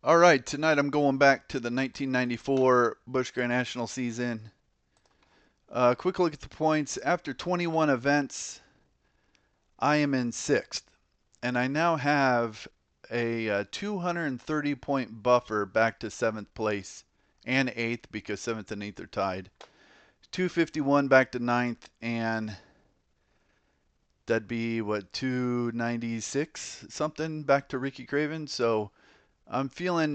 All right, tonight I'm going back to the 1994 Busch Grand National season. Quick look at the points. After 21 events, I am in 6th, and I now have a 230 point buffer back to 7th place and 8th because 7th and 8th are tied. 251 back to 9th, and that'd be what, 296 something back to Ricky Craven. So I'm feeling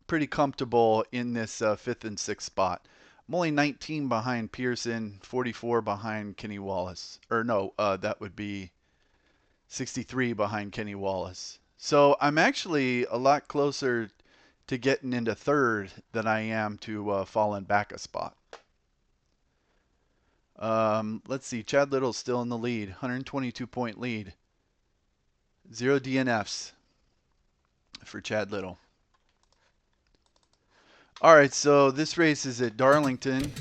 pretty comfortable in this 5th and 6th spot. I'm only 19 behind Pearson, 44 behind Kenny Wallace. Or no, that would be 63 behind Kenny Wallace. So I'm actually a lot closer to getting into 3rd than I am to falling back a spot. Let's see, Chad Little's still in the lead, 122 point lead. 0 DNFs for Chad Little. All right, so this race is at Darlington.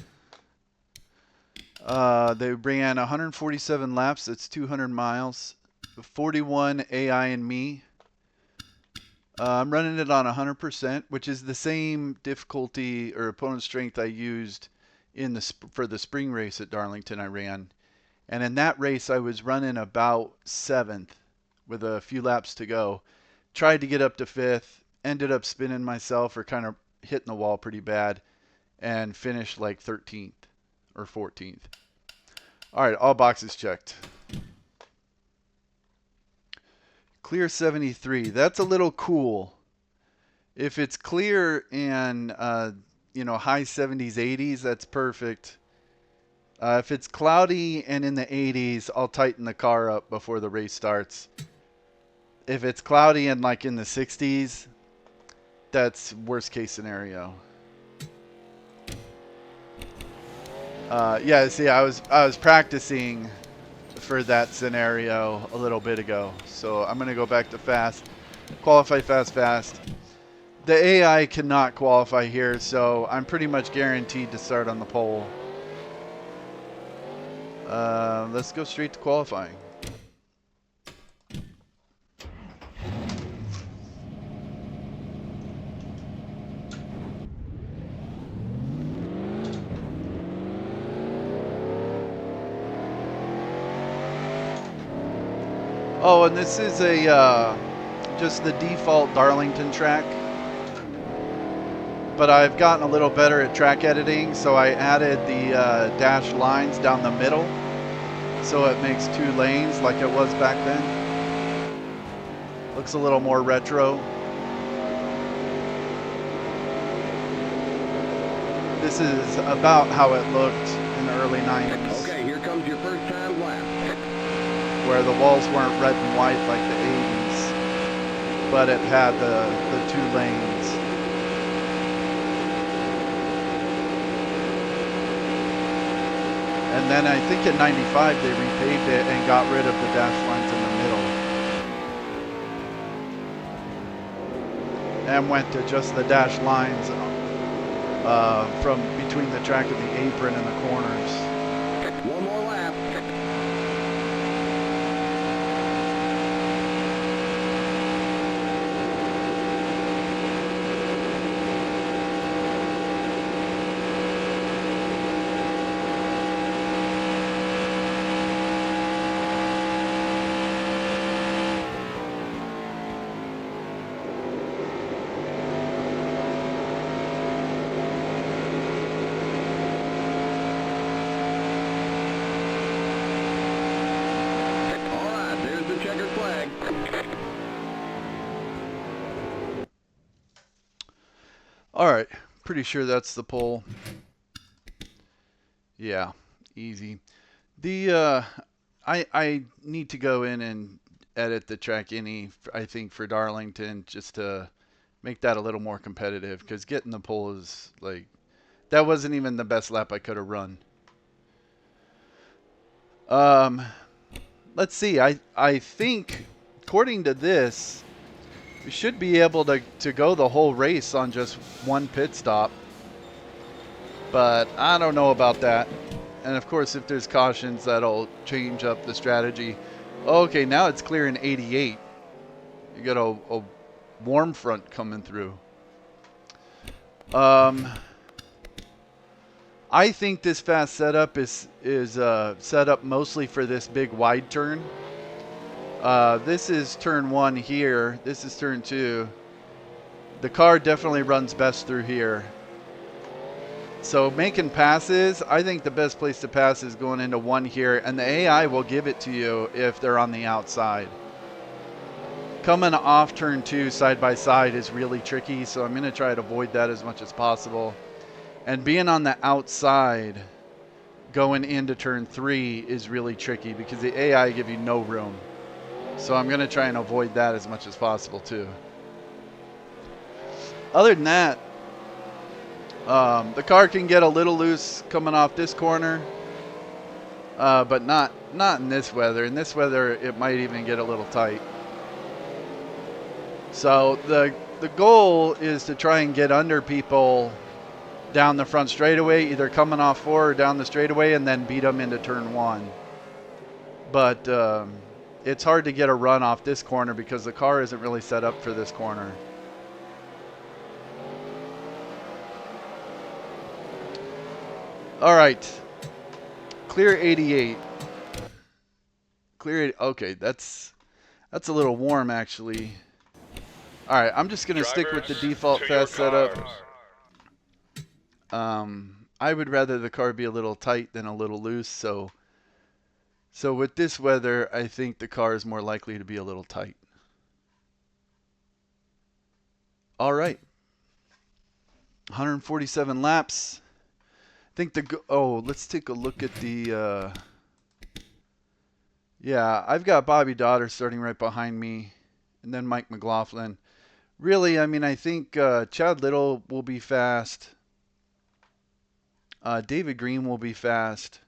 They ran 147 laps. That's 200 miles. 41 AI and me. I'm running it on 100%, which is the same difficulty or opponent strength I used for the spring race at Darlington I ran. And in that race, I was running about 7th with a few laps to go. Tried to get up to 5th. Ended up spinning myself or kind of hitting the wall pretty bad and finished like 13th or 14th. All right, all boxes checked. Clear 73. That's a little cool. If it's clear and high 70s, 80s, that's perfect. If it's cloudy and in the 80s, I'll tighten the car up before the race starts. If it's cloudy and like in the 60s, that's worst case scenario. Yeah, see, I was practicing for that scenario a little bit ago. So I'm going to go back to fast. Qualify fast. The AI cannot qualify here, so I'm pretty much guaranteed to start on the pole. Let's go straight to qualifying. Oh, and this is just the default Darlington track. But I've gotten a little better at track editing, so I added the dash lines down the middle, so it makes 2 lanes like it was back then. Looks a little more retro. This is about how it looked in the early 90s. Okay, here comes your first time lap. Where the walls weren't red and white like the 80s, but it had the 2 lanes. And then I think in 95 they repaved it and got rid of the dash lines in the middle. And went to just the dash lines from between the track and the apron and the corners. One more lap. Checkered flag. All right, pretty sure that's the pole. Yeah, easy. The I need to go in and edit the track I think for Darlington just to make that a little more competitive because getting the pole is like that wasn't even the best lap I could have run. Let's see. I think according to this, we should be able to go the whole race on just one pit stop. But I don't know about that. And of course, if there's cautions, that'll change up the strategy. Okay, now it's clear in 88. You got a warm front coming through. I think this fast setup is set up mostly for this big wide turn. This is turn 1 here. This is turn 2. The car definitely runs best through here. So making passes, I think the best place to pass is going into 1 here, and the AI will give it to you if they're on the outside. Coming off turn 2 side by side is really tricky, so I'm going to try to avoid that as much as possible. And being on the outside going into turn 3 is really tricky because the AI give you no room. So I'm going to try and avoid that as much as possible too. Other than that, the car can get a little loose coming off this corner, but not in this weather. In this weather, it might even get a little tight. So the goal is to try and get under people down the front straightaway, either coming off 4 or down the straightaway, and then beat them into turn 1. But it's hard to get a run off this corner because the car isn't really set up for this corner. All right, clear 88. Clear 80. Okay, that's a little warm actually. All right, I'm just gonna stick with the default fast setup. I would rather the car be a little tight than a little loose, so with this weather, I think the car is more likely to be a little tight. All right, 147 laps. I think let's take a look at the, yeah, I've got Bobby Dotter starting right behind me, and then Mike McLaughlin. Really, I mean, I think Chad Little will be fast. David Green will be fast.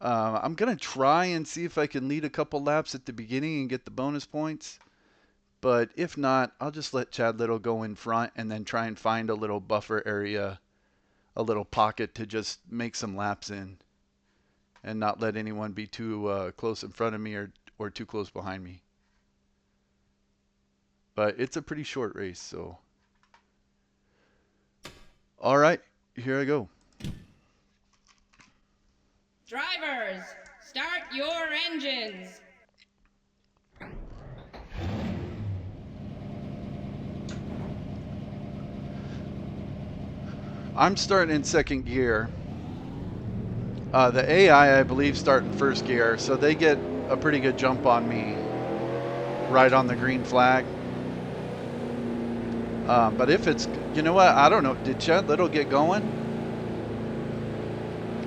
I'm going to try and see if I can lead a couple laps at the beginning and get the bonus points. But if not, I'll just let Chad Little go in front and then try and find a little buffer area, a little pocket to just make some laps in and not let anyone be too close in front of me or too close behind me. But it's a pretty short race, so. All right, here I go. Drivers, start your engines. I'm starting in second gear. The AI, I believe, start in first gear, so they get a pretty good jump on me right on the green flag. But if it's, you know what, I don't know, did Chad Little get going?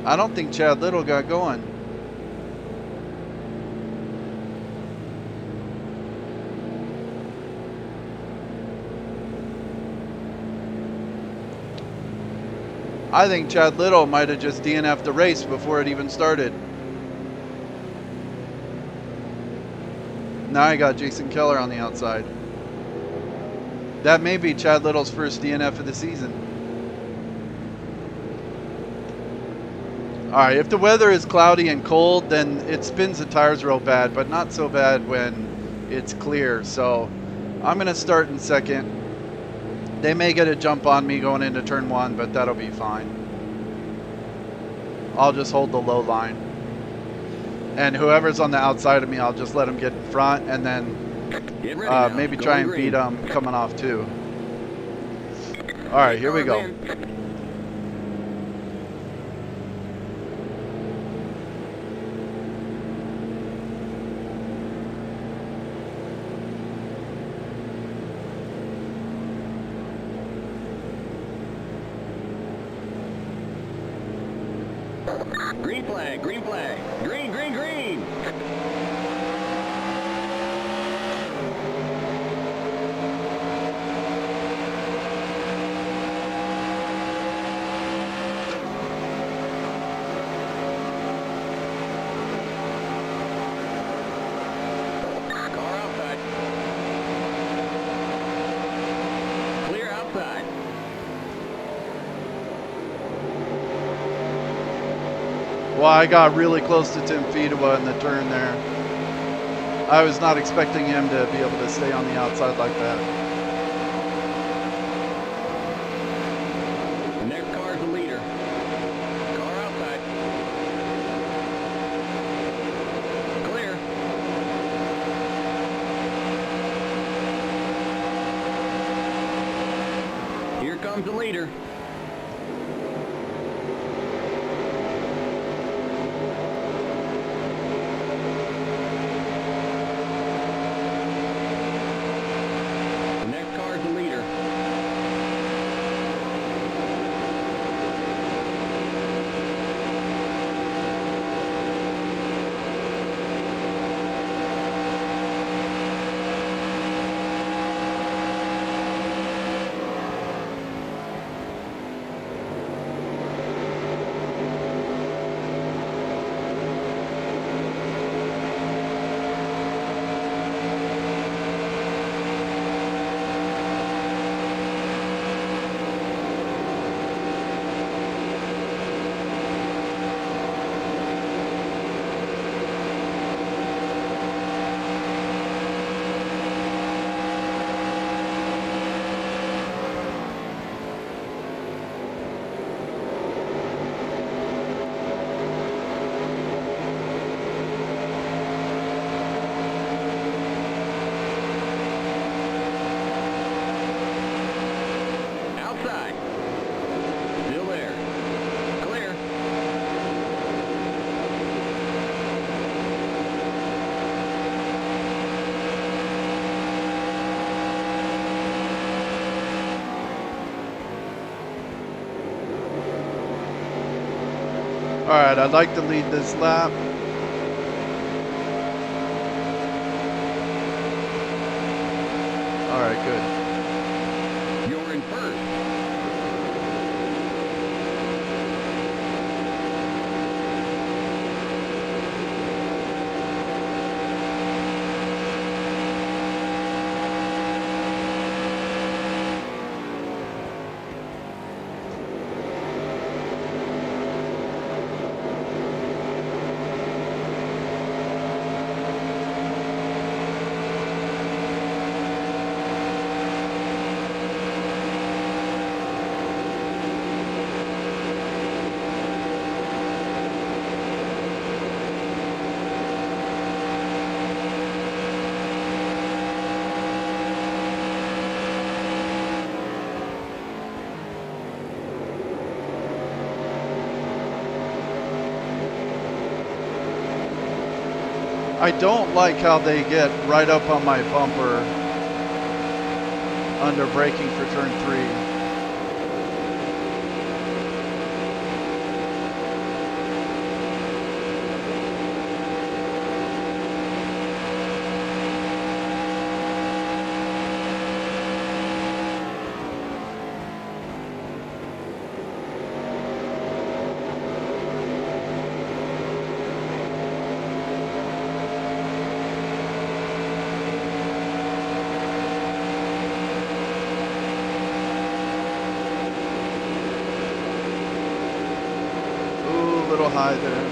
I don't think Chad Little got going. I think Chad Little might have just DNF'd the race before it even started. Now I got Jason Keller on the outside. That may be Chad Little's first DNF of the season. All right, if the weather is cloudy and cold, then it spins the tires real bad, but not so bad when it's clear. So I'm gonna start in second. They may get a jump on me going into turn 1, but that'll be fine. I'll just hold the low line. And whoever's on the outside of me, I'll just let them get in front and then maybe try and beat them coming off too. All right, here we go. Green flag, green flag. Green, green, green. Car outside. Clear outside. Well, I got really close to Tim Fedewa in the turn there. I was not expecting him to be able to stay on the outside like that. The next car is the leader. Car outside. Clear. Here comes the leader. The next car is the leader. Outside. Still there. Clear. All right, I'd like to lead this lap. All right, good. You're in first. I don't like how they get right up on my bumper under braking for turn 3. Ooh, a little high there.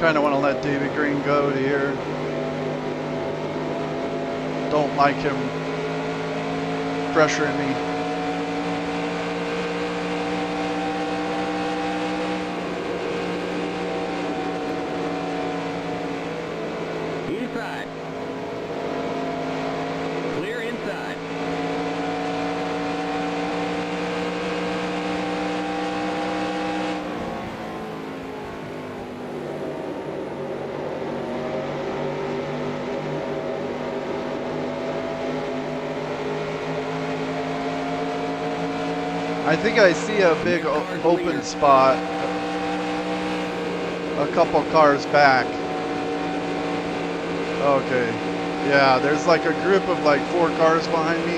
Kind of want to let David Green go here. Don't like him pressuring me. Inside. Clear inside. I think I see a big open spot a couple cars back. Okay. Yeah, there's like a group of like 4 cars behind me.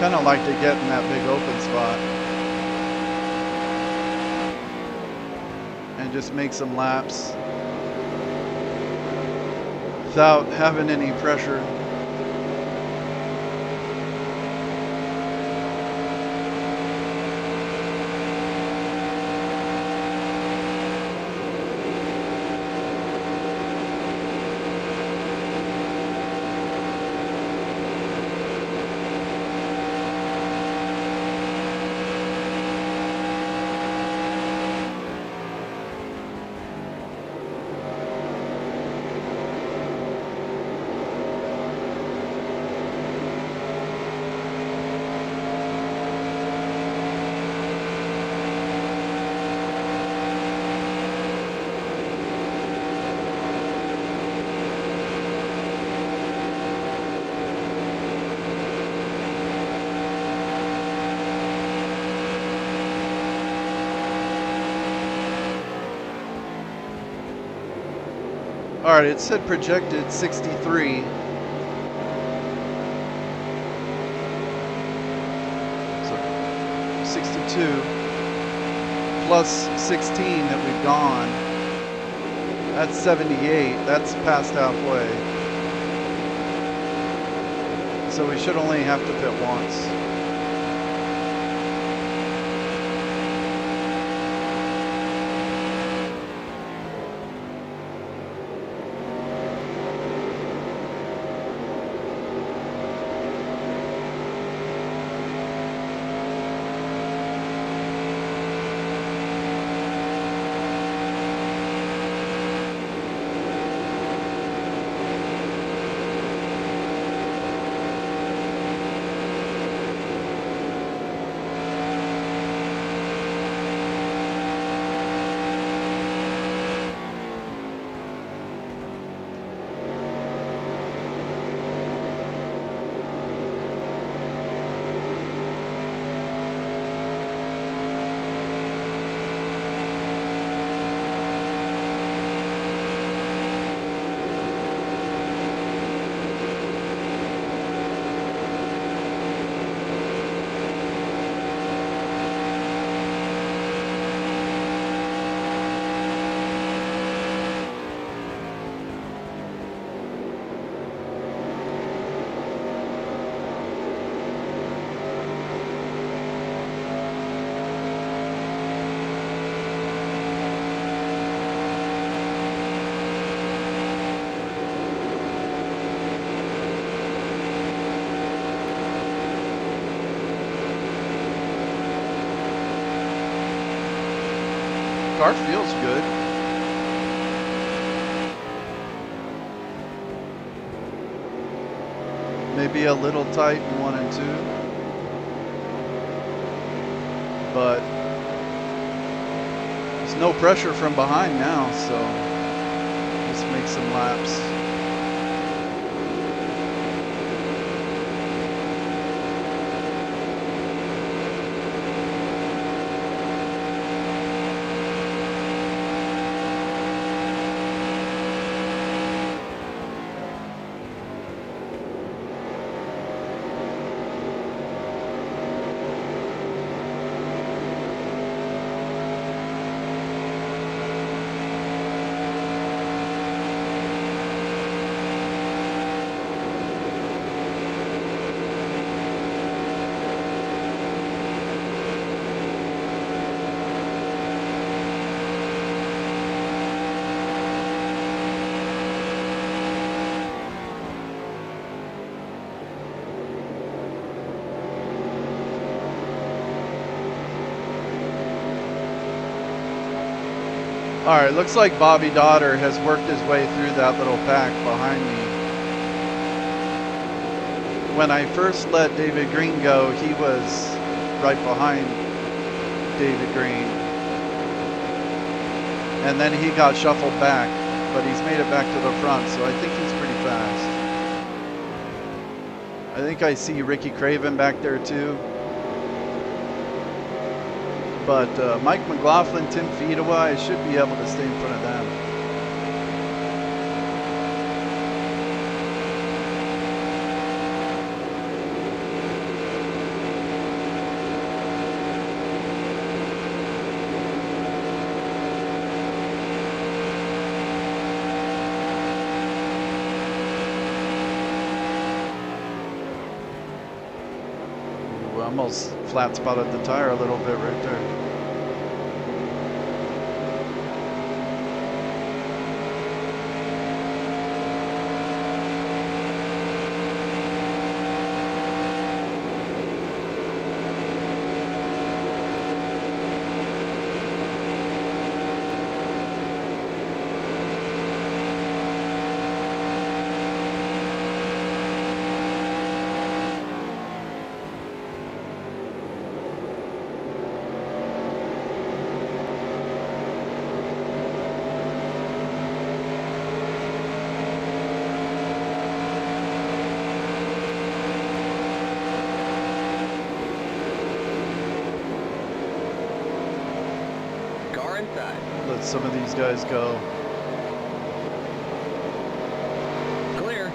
Kind of like to get in that big open spot. And just make some laps without having any pressure. All right, it said projected 63. So 62 plus 16 that we've gone. That's 78. That's past halfway. So we should only have to pit once. Car feels good. Maybe a little tight in 1 and 2. But there's no pressure from behind now, so just make some laps. All right, looks like Bobby Dotter has worked his way through that little pack behind me. When I first let David Green go, he was right behind David Green. And then he got shuffled back, but he's made it back to the front, so I think he's pretty fast. I think I see Ricky Craven back there too. But Mike McLaughlin, Tim Fedewa, I should be able to stay in front of them. Ooh, almost flat spotted the tire a little bit right there. Let some of these guys go. Clear.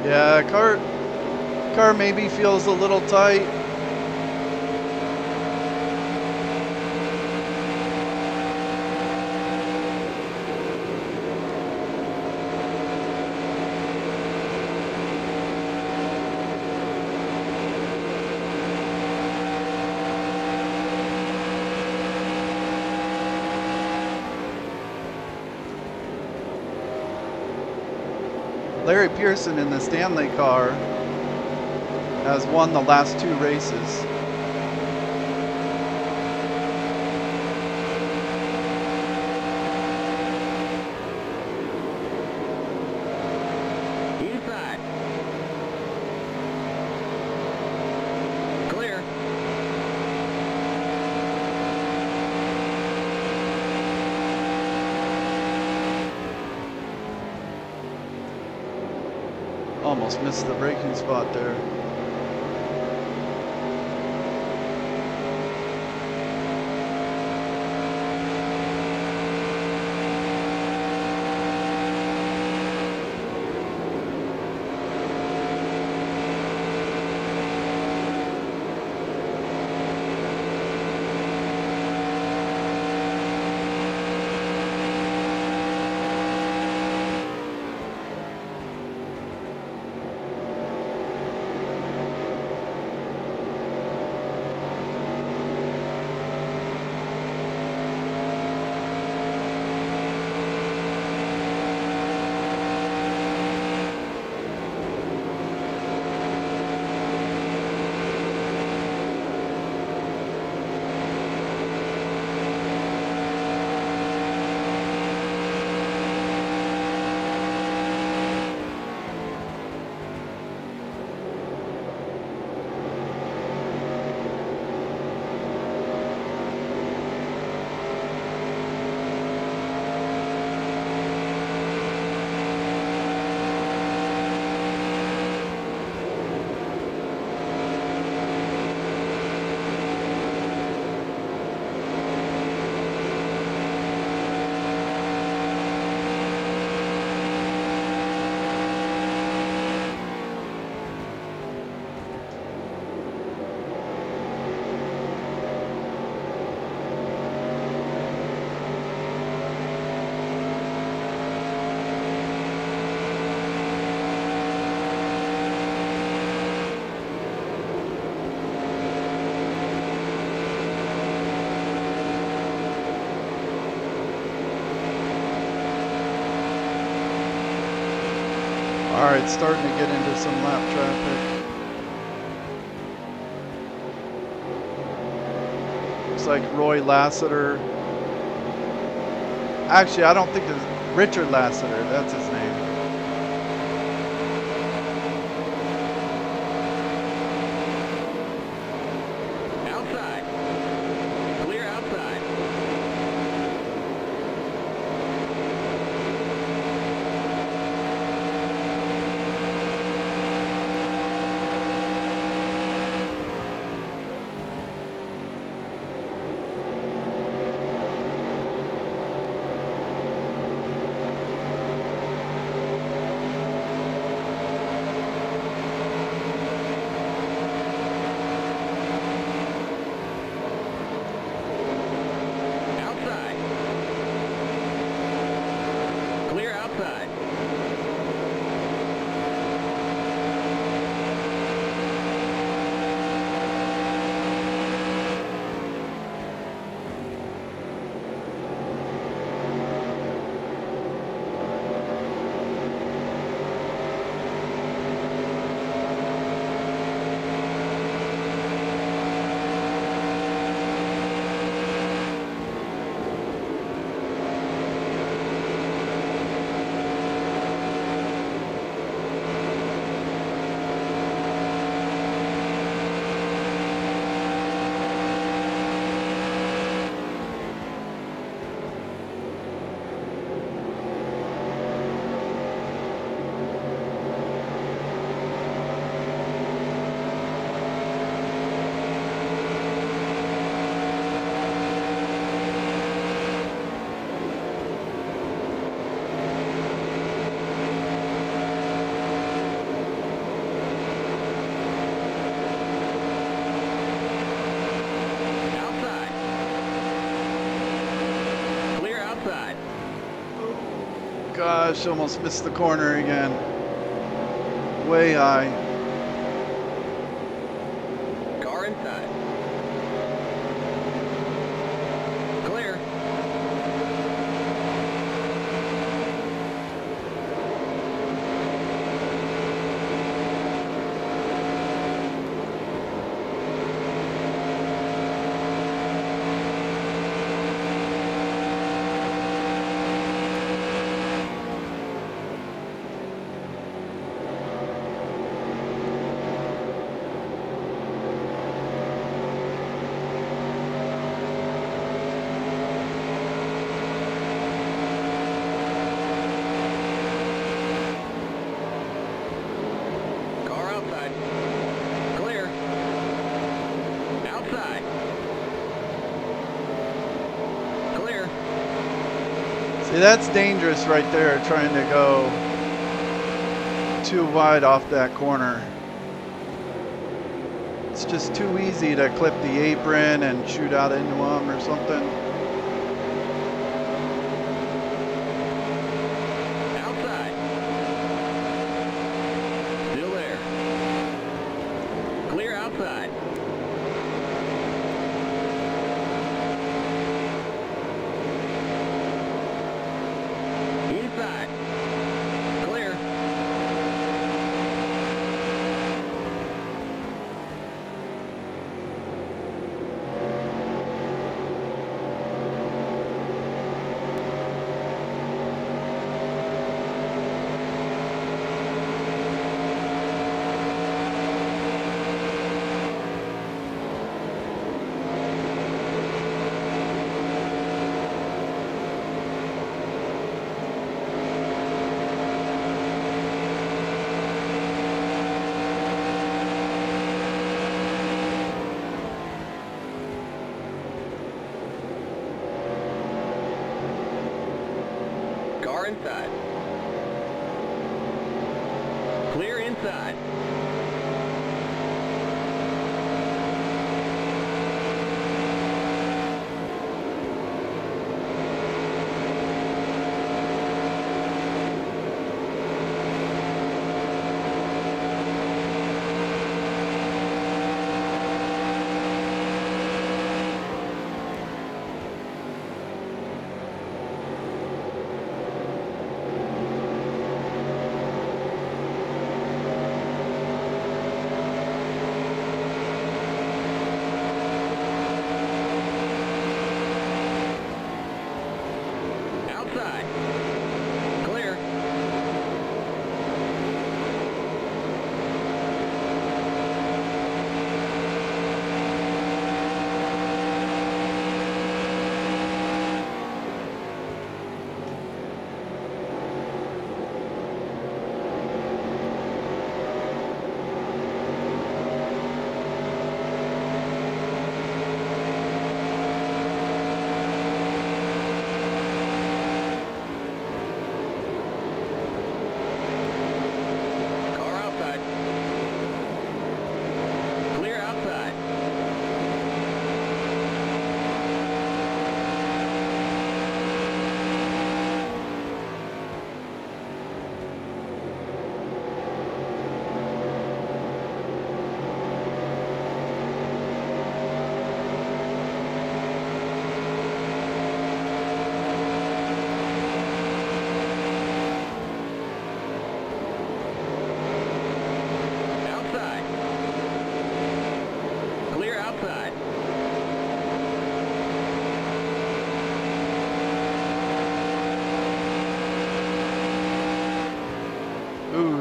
Yeah, car maybe feels a little tight. Larry Pearson in the Stanley car has won the last 2 races. Inside. Clear. Almost missed the braking spot there. Alright, starting to get into some lap traffic. Looks like Roy Lassiter. Actually, I don't think it's Richard Lassiter. That's his name. Outside. Clear outside. Outside. Clear outside. Outside. Clear outside. Gosh, almost missed the corner again. Way high. Car inside. Clear. Car outside. Clear. Outside. Clear. See, that's dangerous right there, trying to go too wide off that corner. It's just too easy to clip the apron and shoot out into them or something. Outside. Still there. Clear outside. Inside. Clear. Car inside. Clear inside.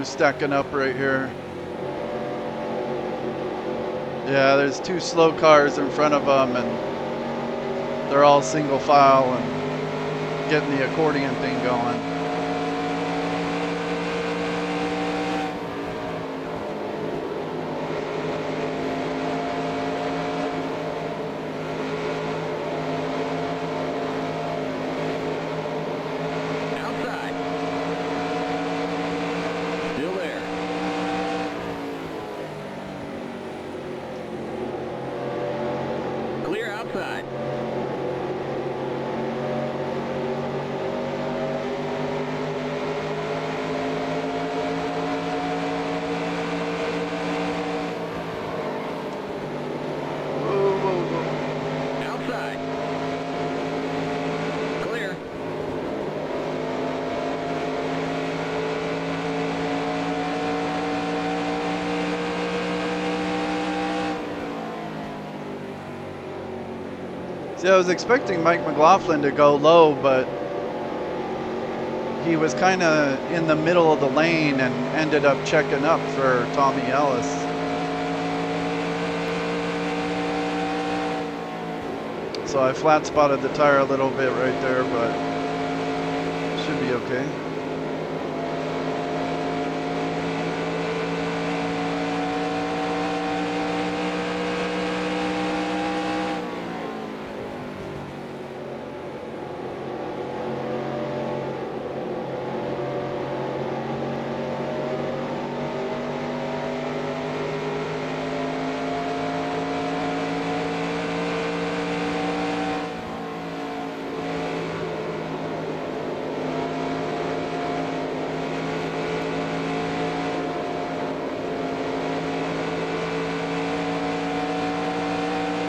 R22 stacking up right here. Yeah, there's 2 slow cars in front of them, and they're all single file and getting the accordion thing going. See, I was expecting Mike McLaughlin to go low, but he was kind of in the middle of the lane and ended up checking up for Tommy Ellis. So I flat spotted the tire a little bit right there, but should be okay.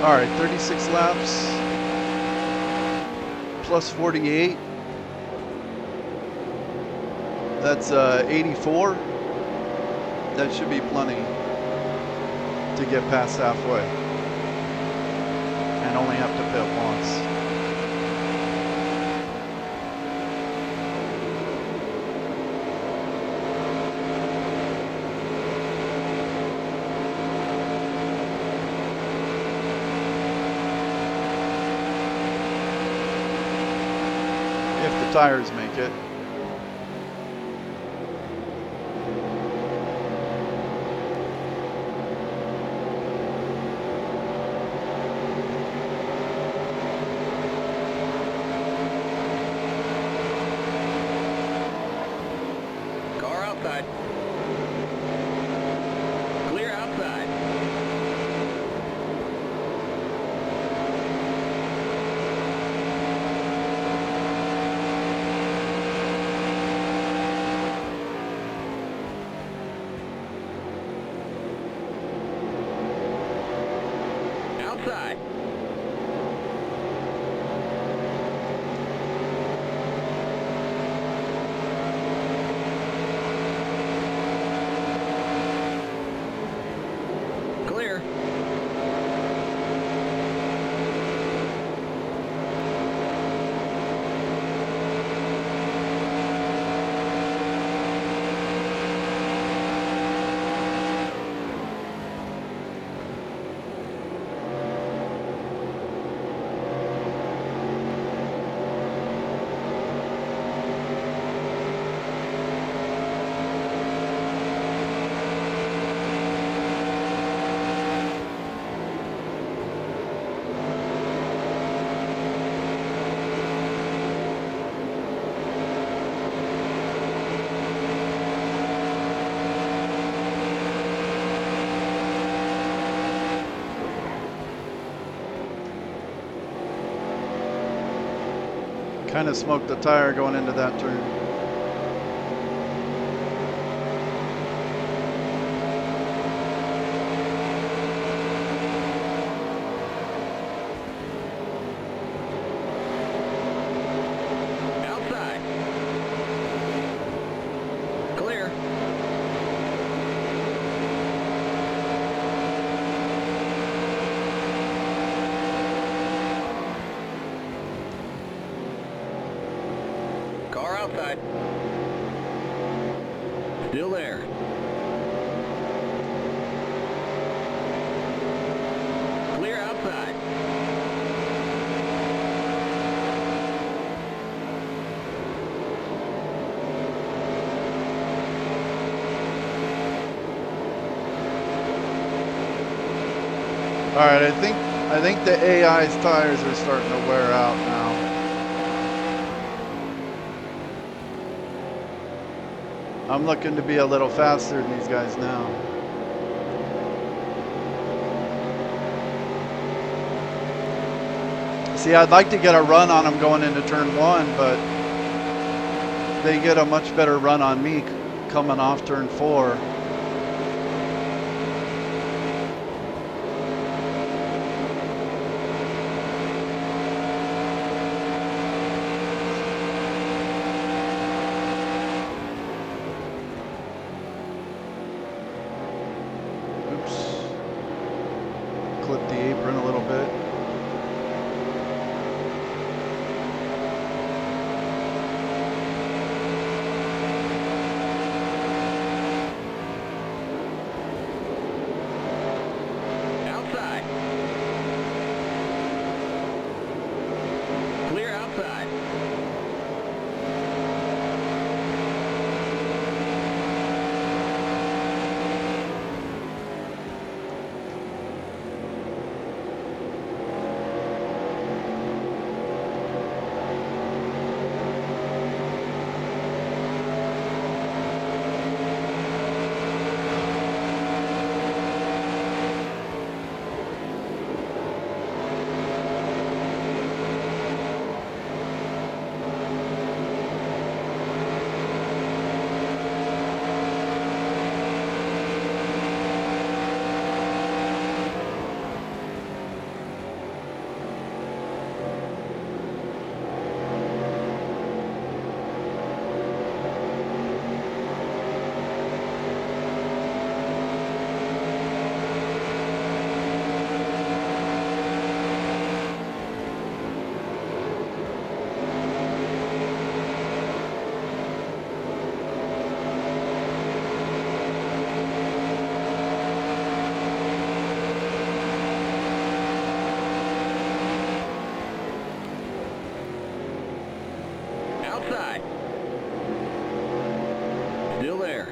All right, 36 laps, plus 48. That's 84. That should be plenty to get past halfway and only have to pit once. If the tires make it. Car outside. Clear outside. Outside. Clear. Kind of smoked the tire going into that turn. Outside. Clear. Car outside. Still there. Clear outside. All right, I think the AI's tires are starting to wear out now. I'm looking to be a little faster than these guys now. See, I'd like to get a run on them going into turn 1, but they get a much better run on me coming off turn 4. Clip the apron a little bit. Outside. Clear outside. Outside. Still there.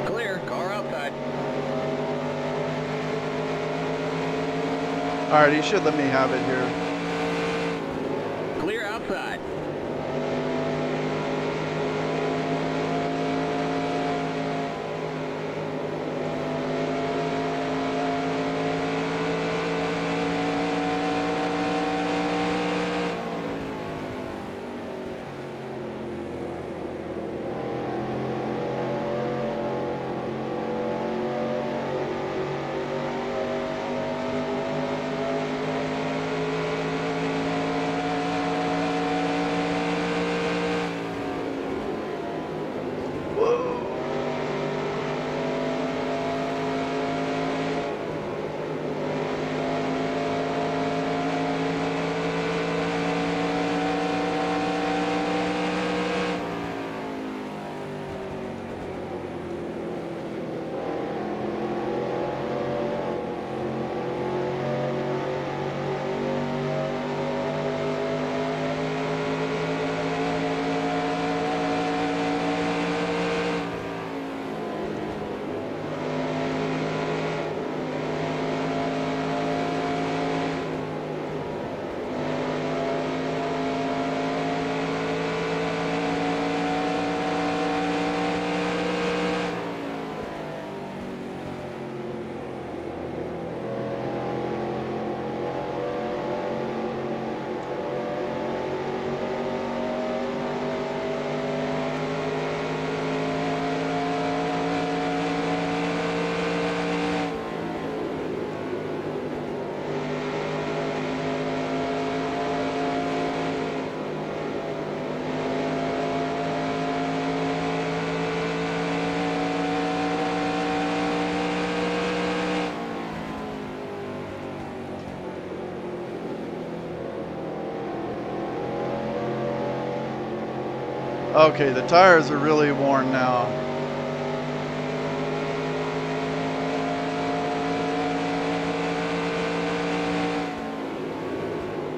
Clear. Car outside. All right, he should let me have it here. Clear outside. Okay, the tires are really worn now.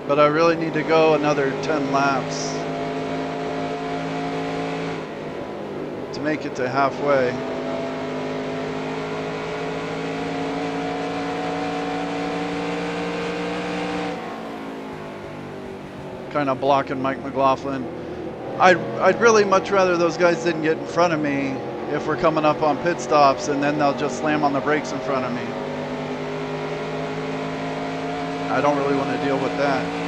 But I really need to go another 10 laps to make it to halfway. Kind of blocking Mike McLaughlin. I'd really much rather those guys didn't get in front of me if we're coming up on pit stops, and then they'll just slam on the brakes in front of me. I don't really want to deal with that.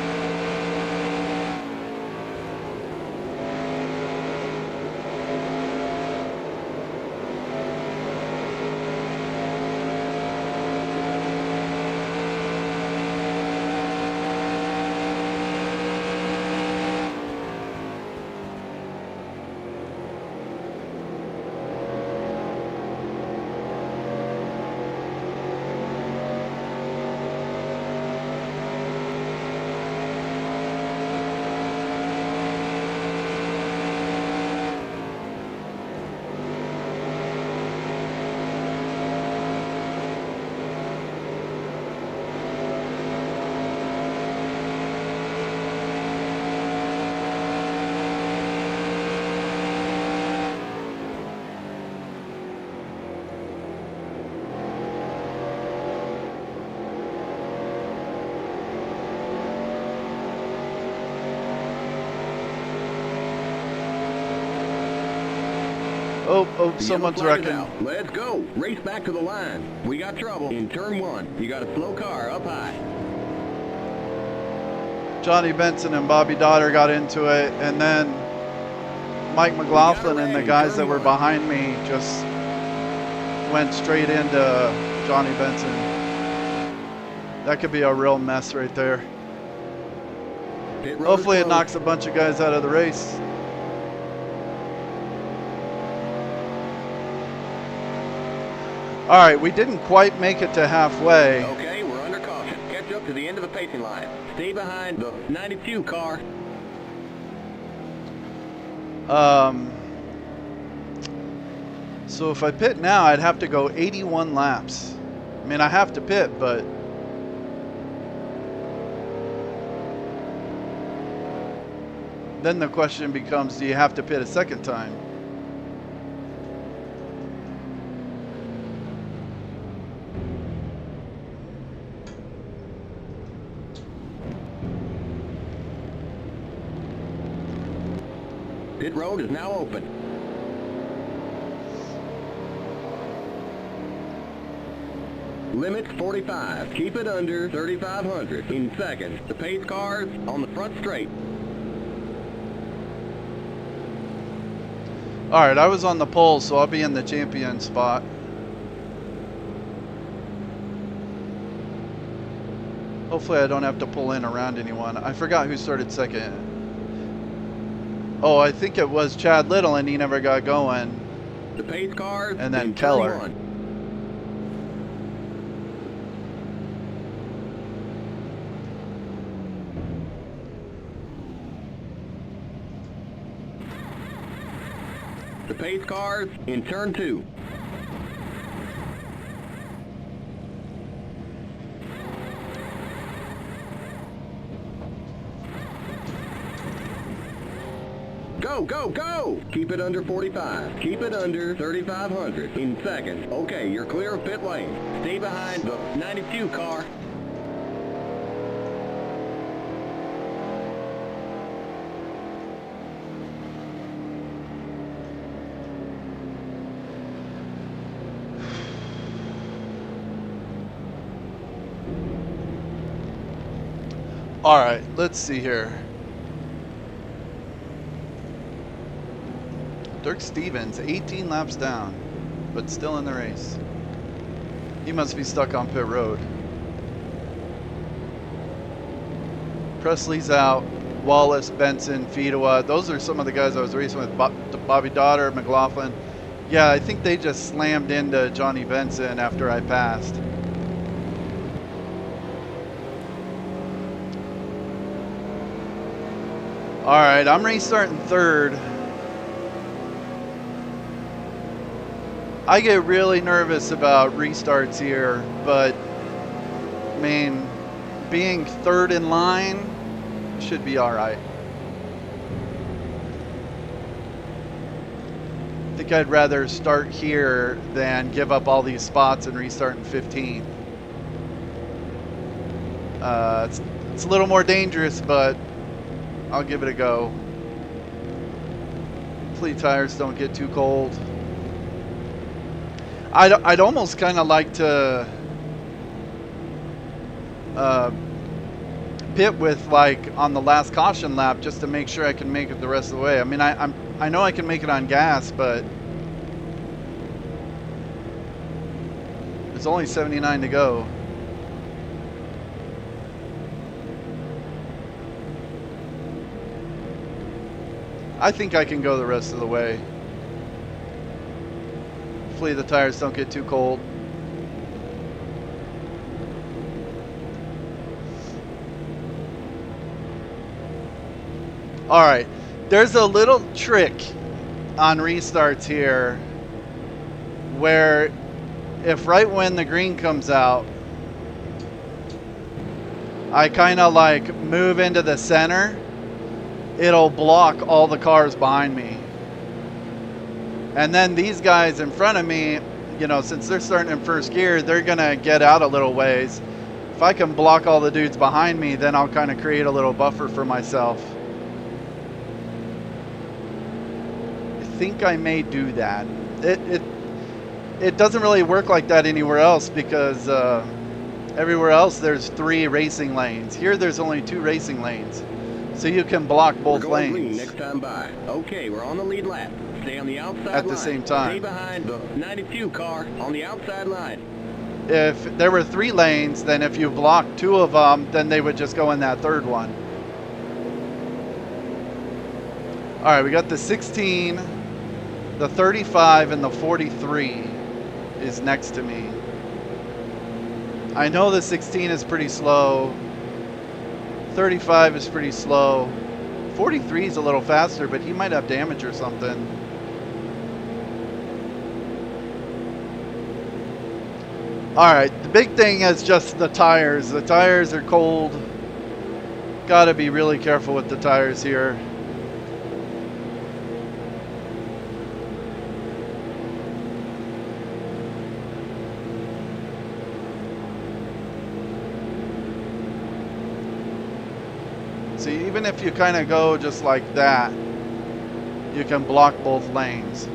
Oh, someone's wrecking. Let's go. Race back to the line. We got trouble in turn 1. You got a slow car up high. Johnny Benson and Bobby Dotter got into it, and then Mike McLaughlin and the guys that were behind me just went straight into Johnny Benson. That could be a real mess right there. Hopefully it knocks a bunch of guys out of the race. All right, we didn't quite make it to halfway. Okay, we're under caution. Catch up to the end of the pacing line. Stay behind the 92 car. So if I pit now, I'd have to go 81 laps. I mean, I have to pit, but then the question becomes, do you have to pit a second time? Pit road is now open. Limit 45. Keep it under 3,500 in seconds. The pace cars on the front straight. All right, I was on the pole, so I'll be in the champion spot. Hopefully I don't have to pull in around anyone. I forgot who started second. Oh, I think it was Chad Little, and he never got going. The pace cars and then Keller. The pace cars in turn 2. Go, go, go! Keep it under 45. Keep it under 3,500 in seconds. Okay, you're clear of pit lane. Stay behind the 92 car. All right, let's see here. Dirk Stevens, 18 laps down, but still in the race. He must be stuck on pit road. Presley's out. Wallace, Benson, Fedewa. Those are some of the guys I was racing with. Bobby Dotter, McLaughlin. Yeah, I think they just slammed into Johnny Benson after I passed. All right, I'm restarting third. I get really nervous about restarts here, but I mean, being third in line should be all right. I think I'd rather start here than give up all these spots and restart in 15. It's a little more dangerous, but I'll give it a go. Hopefully tires don't get too cold. I'd almost kind of like to pit with like on the last caution lap just to make sure I can make it the rest of the way. I mean, I know I can make it on gas, but there's only 79 to go. I think I can go the rest of the way. Hopefully the tires don't get too cold. All right, there's a little trick on restarts here where if right when the green comes out, I kind of like move into the center, it'll block all the cars behind me. And then these guys in front of me, you know, since they're starting in first gear, they're gonna get out a little ways. If I can block all the dudes behind me, then I'll kind of create a little buffer for myself. I think I may do that. It doesn't really work like that anywhere else because everywhere else there's 3 racing lanes. Here there's only 2 racing lanes. So you can block both lanes. Green next time by. Okay, we're on the lead lap. Stay on the outside at the same time. Stay behind the 92 car on the outside line. If there were 3 lanes, then if you blocked 2 of them, then they would just go in that third one. All right, we got the 16, the 35, and the 43 is next to me. I know the 16 is pretty slow. 35 is pretty slow. 43 is a little faster, but he might have damage or something. All right, the big thing is just the tires. The tires are cold. Got to be really careful with the tires here. So even if you kind of go just like that, you can block both lanes.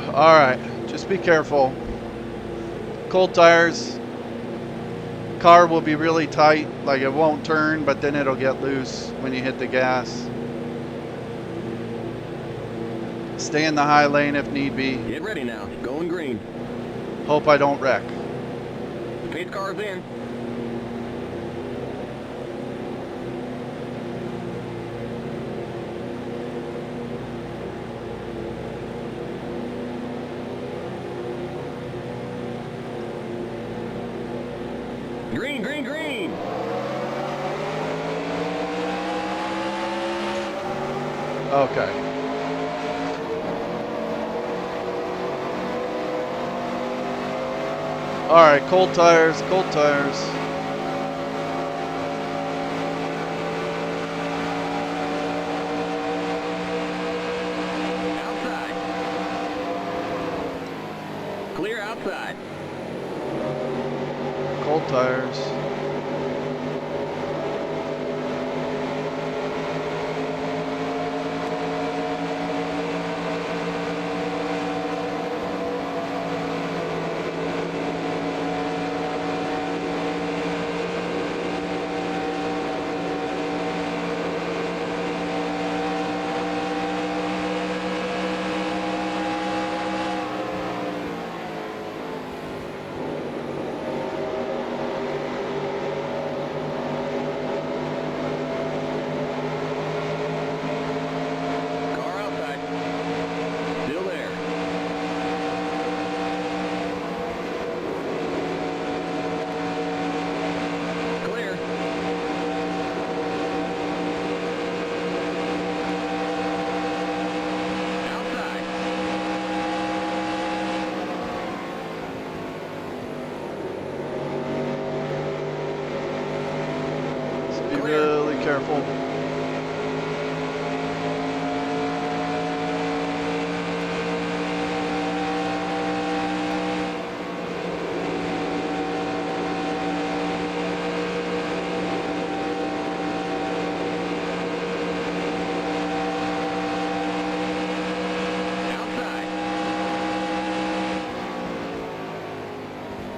All right, just be careful. Cold tires, car will be really tight, like it won't turn, but then it'll get loose when you hit the gas. Stay in the high lane if need be. Get ready now, going green. Hope I don't wreck. Pace car's in. Green, green, green. Okay. All right, cold tires, cold tires. Outside. Clear outside. Cold tires. careful.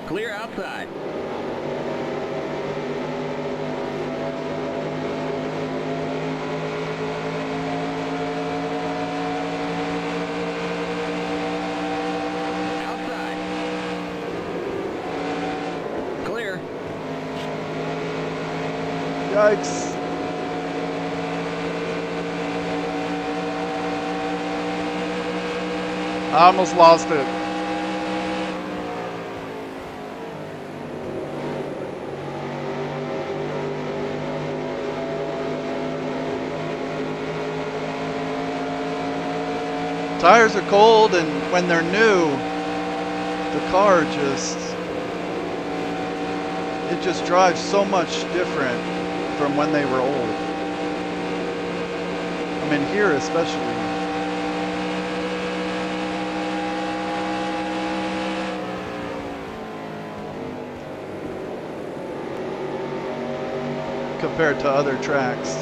Clear outside. Outside. Clear. Yikes. I almost lost it. Tires are cold, and when they're new, the car just drives so much different from when they were old. I mean, here especially. Compared to other tracks.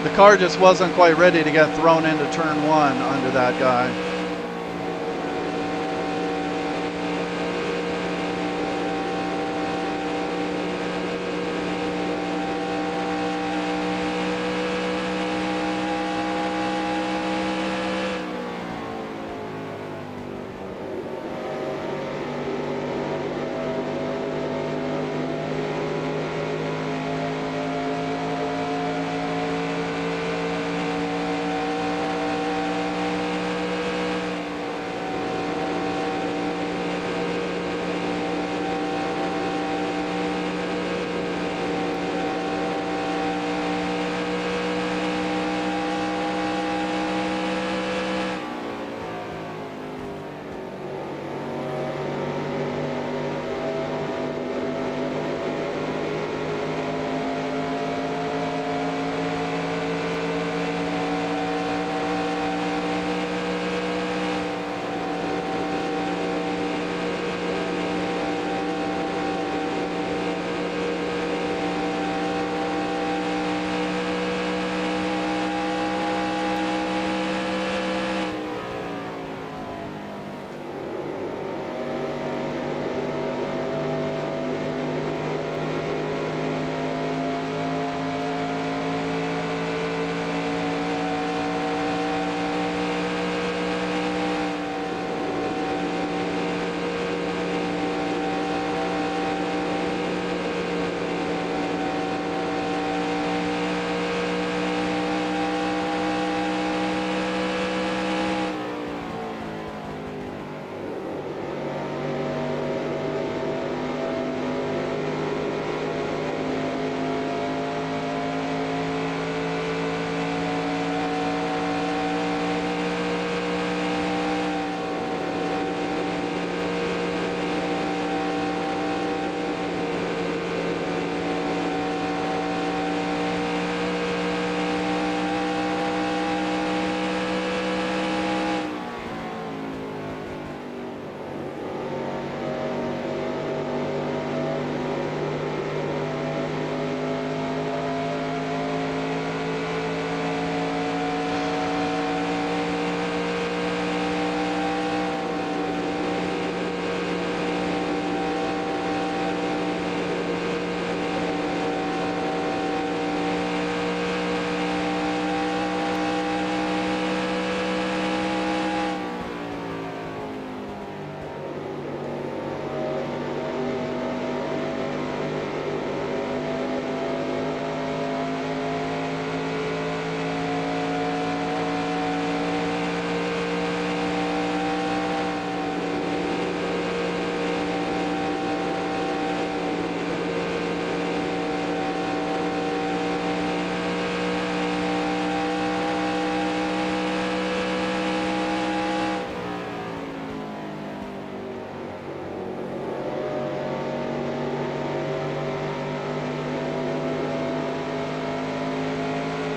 The car just wasn't quite ready to get thrown into turn one under that guy.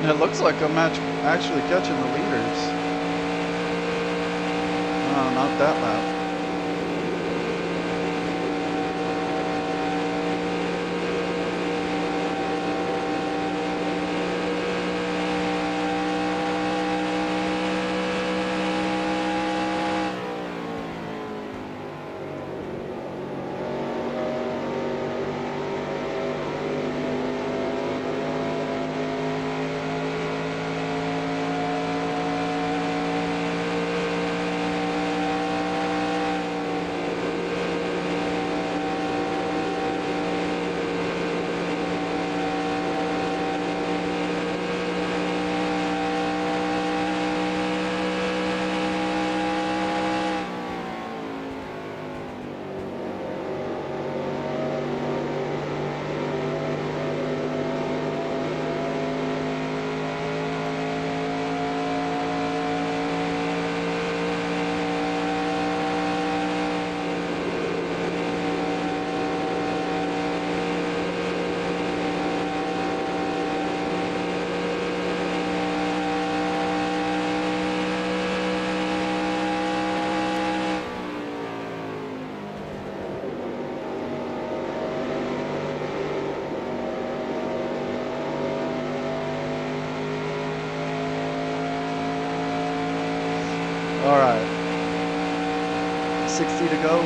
It looks like I'm actually catching the leaders. No, not that lap. All right, 60 to go.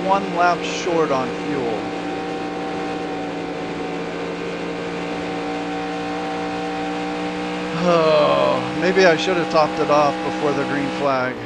One lap short on fuel. Oh, maybe I should have topped it off before the green flag.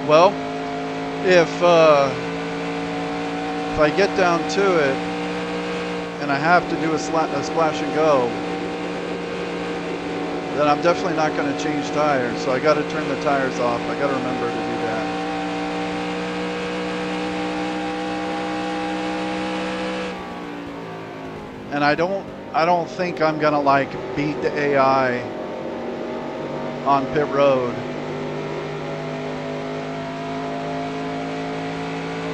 Well, if I get down to it and I have to do a splash and go, then I'm definitely not going to change tires. So I got to turn the tires off. I got to remember to do that. And I don't think I'm going to like beat the AI on pit road.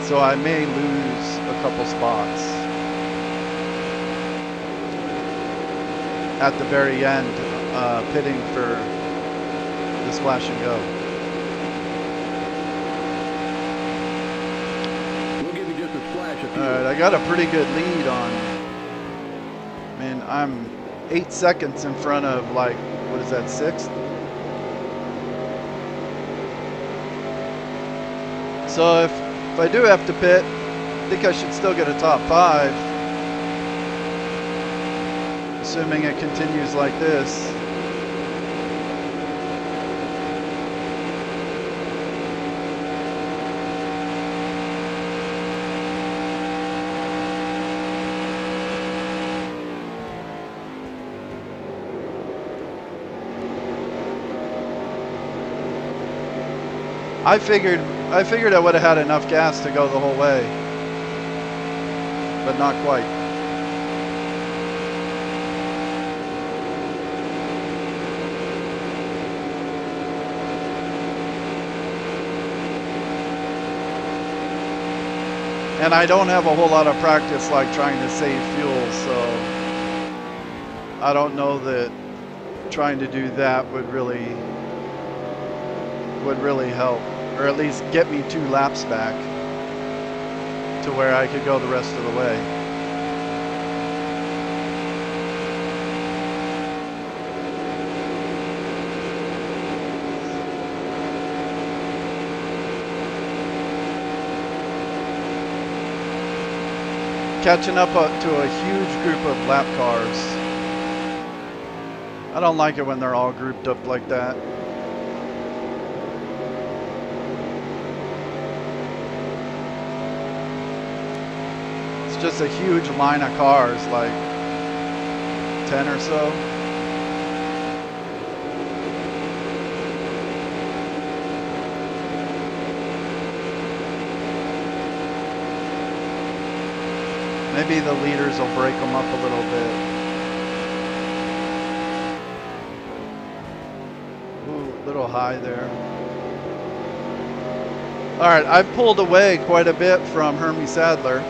So I may lose a couple spots at the very end, pitting for the splash and go. We'll give you just a splash of fuel. All right, I got a pretty good lead on. Man, I'm 8 seconds in front of, like, what is that, 6th? So if I do have to pit, I think I should still get a top 5, assuming it continues like this. I figured I would have had enough gas to go the whole way, but not quite. And I don't have a whole lot of practice like trying to save fuel, so I don't know that trying to do that would really help, or at least get me 2 laps back to where I could go the rest of the way. Catching up to a huge group of lap cars. I don't like it when they're all grouped up like that. It's just a huge line of cars, like 10 or so. Maybe the leaders will break them up a little bit. Ooh, a little high there. All right, I've pulled away quite a bit from Hermie Sadler.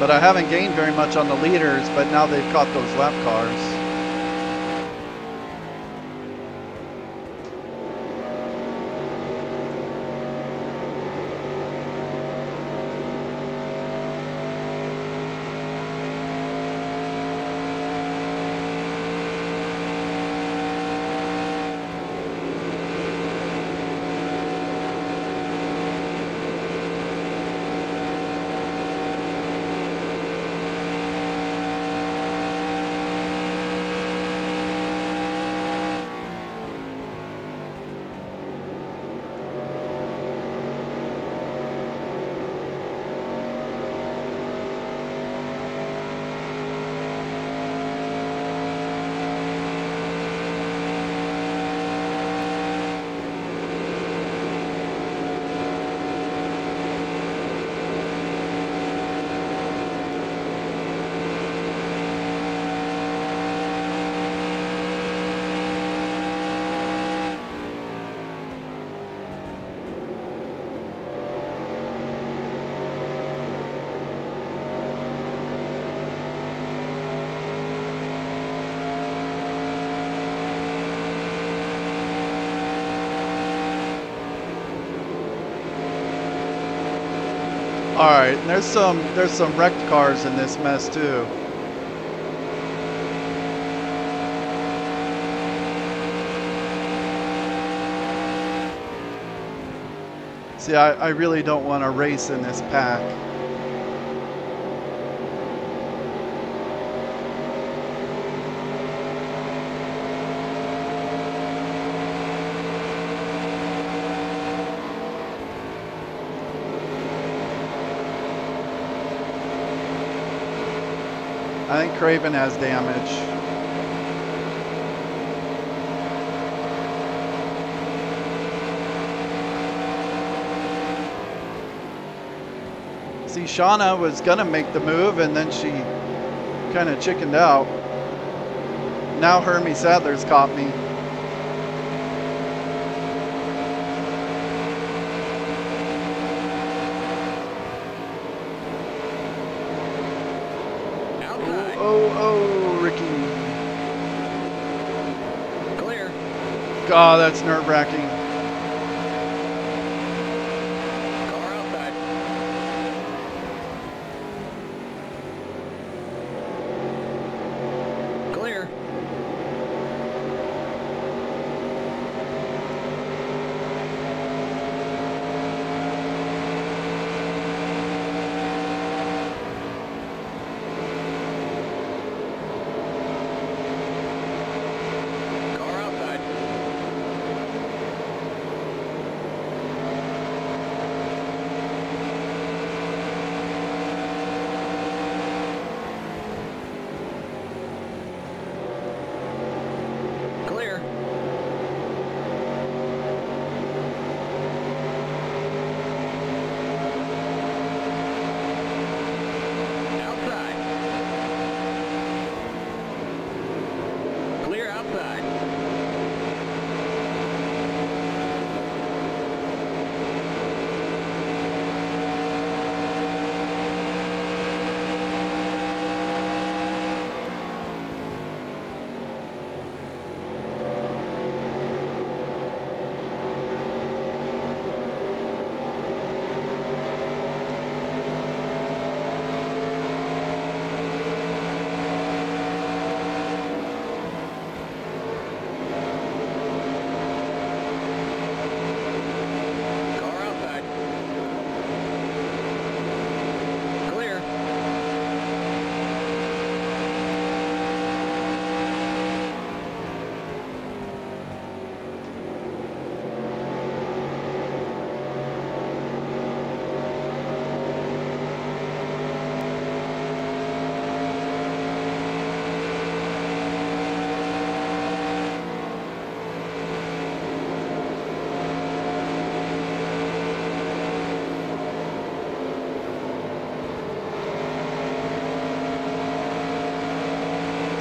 But I haven't gained very much on the leaders, but now they've caught those lap cars. All right, and there's some wrecked cars in this mess too. See, I really don't want to race in this pack. I think Craven has damage. See, Shauna was gonna make the move and then she kind of chickened out. Now Hermie Sadler's caught me. Oh, Ricky. Clear. God, that's nerve-wracking. Car outside. Clear. Car outside.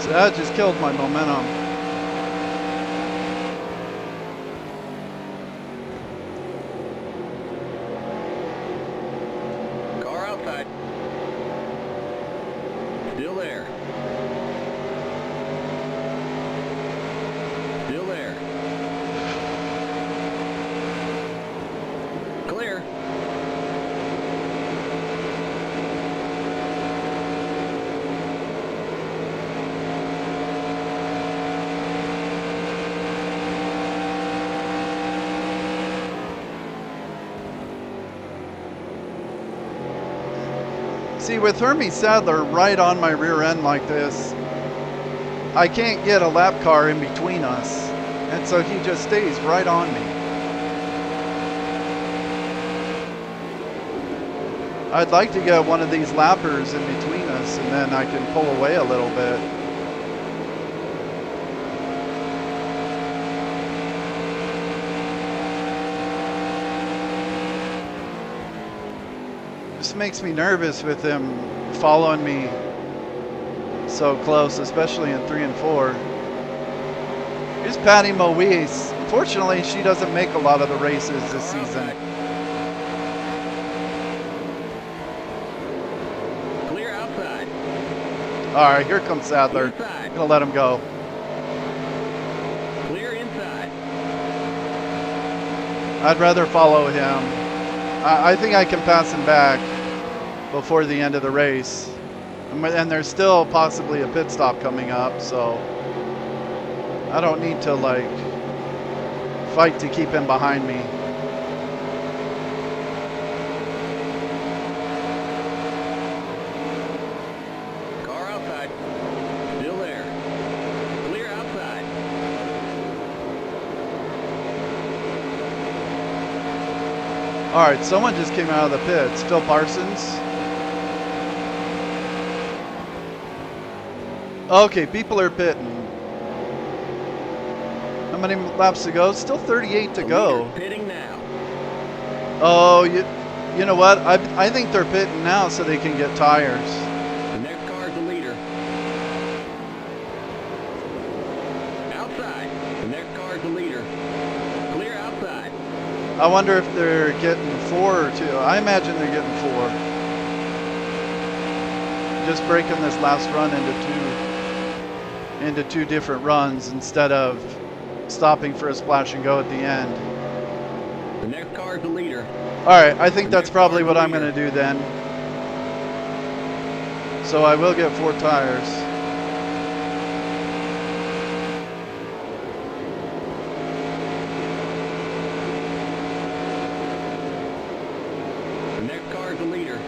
So that just killed my momentum. Car outside. Still there. Still there. Clear. See, with Hermie Sadler right on my rear end like this, I can't get a lap car in between us. And so he just stays right on me. I'd like to get one of these lappers in between us, and then I can pull away a little bit. Just makes me nervous with him following me so close, especially in 3 and 4. Here's Patty Moise. Unfortunately, she doesn't make a lot of the races this season. Clear outside. All right, here comes Sadler. Inside. Gonna let him go. Clear inside. I'd rather follow him. I think I can pass him back before the end of the race. And there's still possibly a pit stop coming up, so I don't need to like fight to keep him behind me. Car outside. Still there. Clear outside. All right, someone just came out of the pits. Phil Parsons. Okay, people are pitting. How many laps to go? Still 38 to go. Pitting now. Oh, you know what? I think they're pitting now so they can get tires. The next car's the leader. Outside. The next car's the leader. Clear outside. I wonder if they're getting 4 or 2. I imagine they're getting 4. Just breaking this last run into two different runs instead of stopping for a splash and go at the end. The next car's the leader. All right, I think that's probably what I'm going to do then. So I will get 4 tires. The next car's the leader.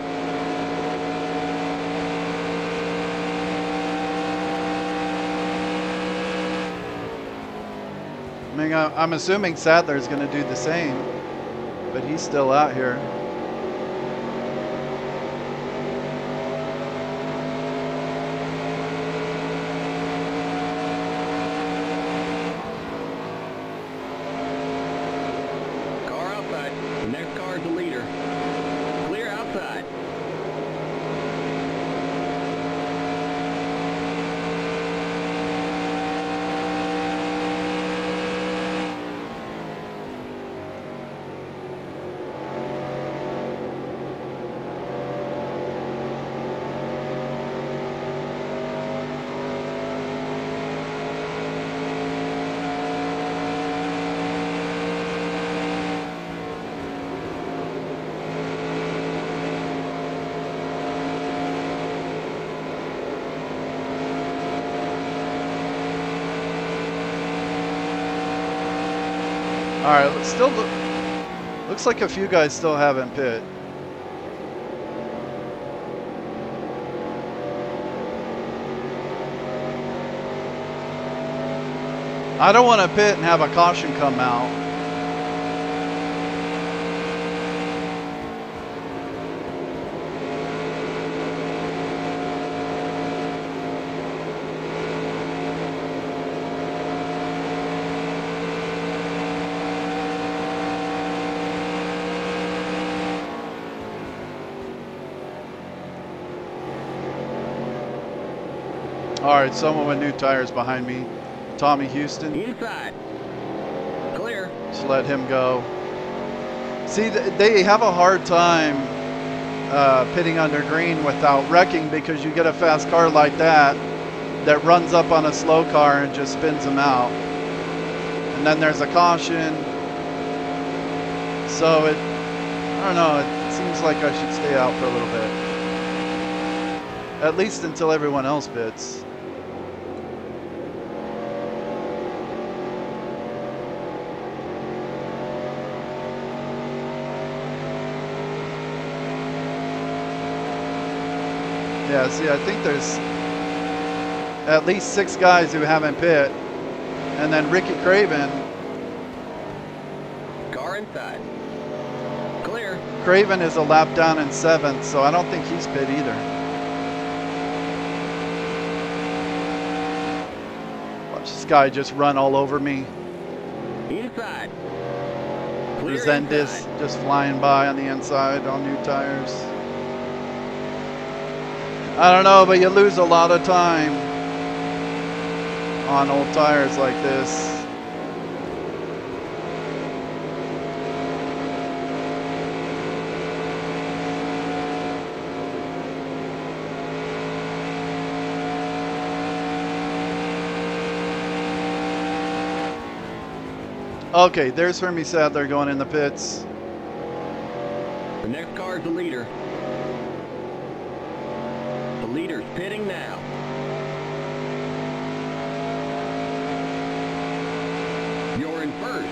I mean, I'm assuming Sadler's going to do the same, but he's still out here. Car outside. The next car's the leader. Clear outside. All right, still looks like a few guys still haven't pit. I don't want to pit and have a caution come out. All right, someone with new tires behind me. Tommy Houston. Inside. Clear. Just let him go. See, they have a hard time pitting under green without wrecking, because you get a fast car like that that runs up on a slow car and just spins them out. And then there's a caution. So I don't know, it seems like I should stay out for a little bit. At least until everyone else pits. Yeah, see, I think there's at least 6 guys who haven't pit. And then Ricky Craven. Car inside. Clear. Craven is a lap down in 7th, so I don't think he's pit either. Watch this guy just run all over me. Inside. Clear Resendez inside. just flying by on the inside on new tires. I don't know, but you lose a lot of time on old tires like this. Okay, there's Hermie Sadler going in the pits. The next car is the leader. The leader's pitting now. You're in first.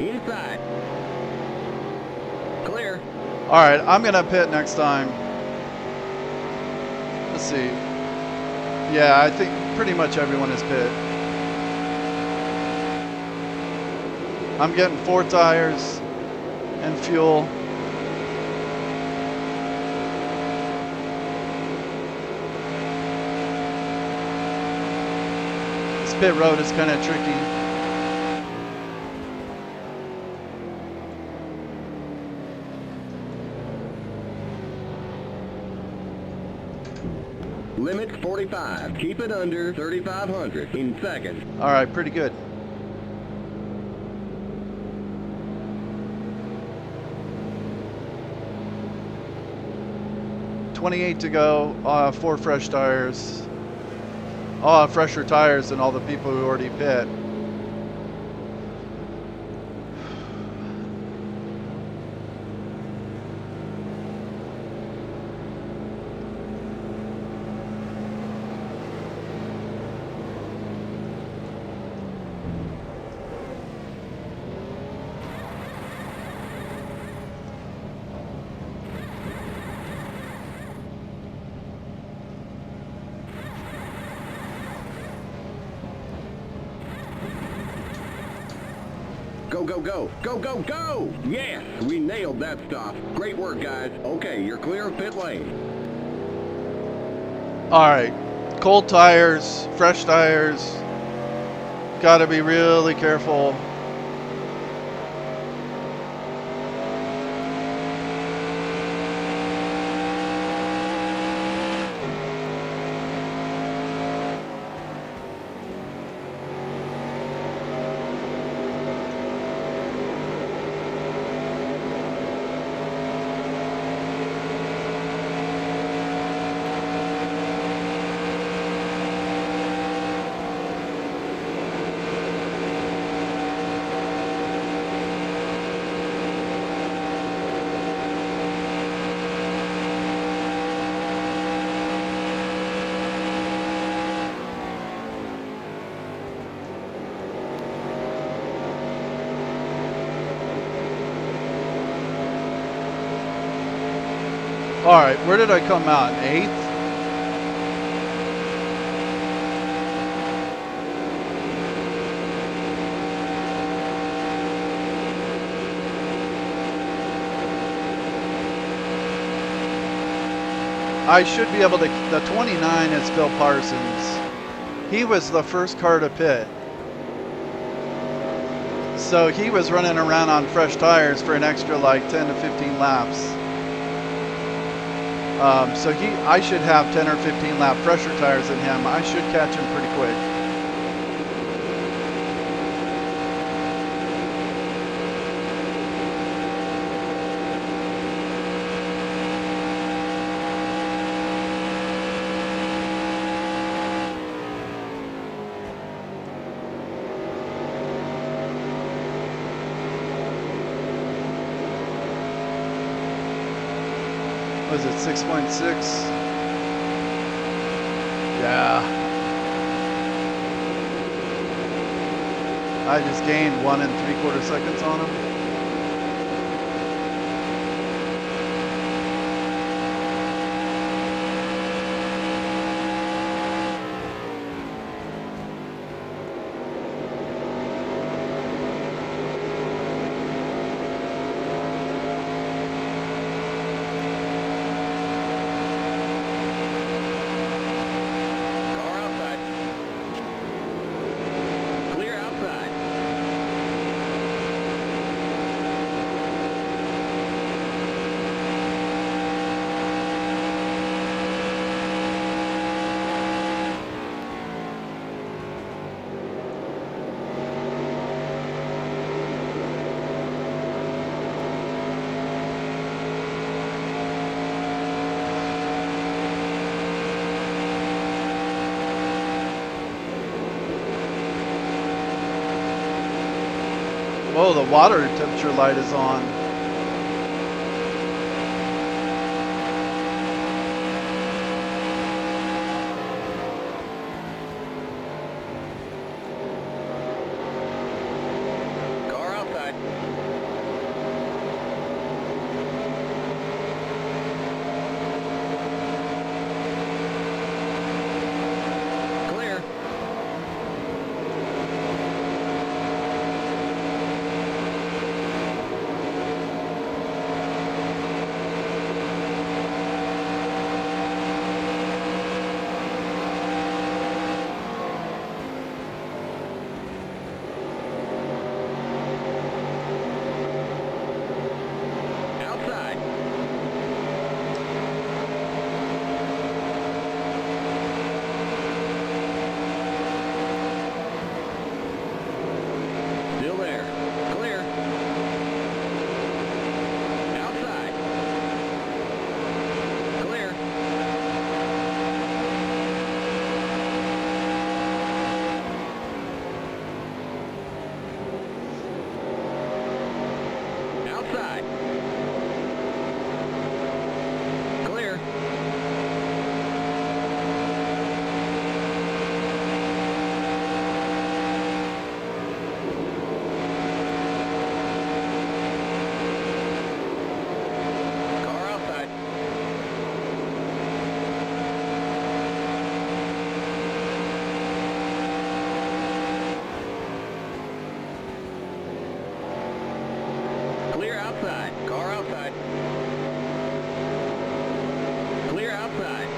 Inside. Clear. All right, I'm gonna pit next time. Let's see. Yeah, I think pretty much everyone is pit. I'm getting 4 tires and fuel. This pit road is kind of tricky. Limit 45. Keep it under 3,500 in seconds. All right, pretty good. $28 to go. 4 fresh tires. I'll have fresher tires than all the people who already pit. Go, go, go. Go, go, go! Yes, we nailed that stop. Great work, guys. Okay, you're clear of pit lane. All right, cold tires, fresh tires. Got to be really careful. All right, where did I come out? 8th? I should be able to. The 29 is Phil Parsons. He was the first car to pit. So he was running around on fresh tires for an extra like 10 to 15 laps. So I should have 10 or 15 lap fresher tires than him. I should catch him pretty quick. Was it 6.6? Yeah. I just gained 1 3/4 seconds on him. Oh, the water temperature light is on. Car outside. Clear. Outside. Still there. Clear. Outside. Clear. Outside. Clear. Car outside. Clear outside. Car outside. Clear outside.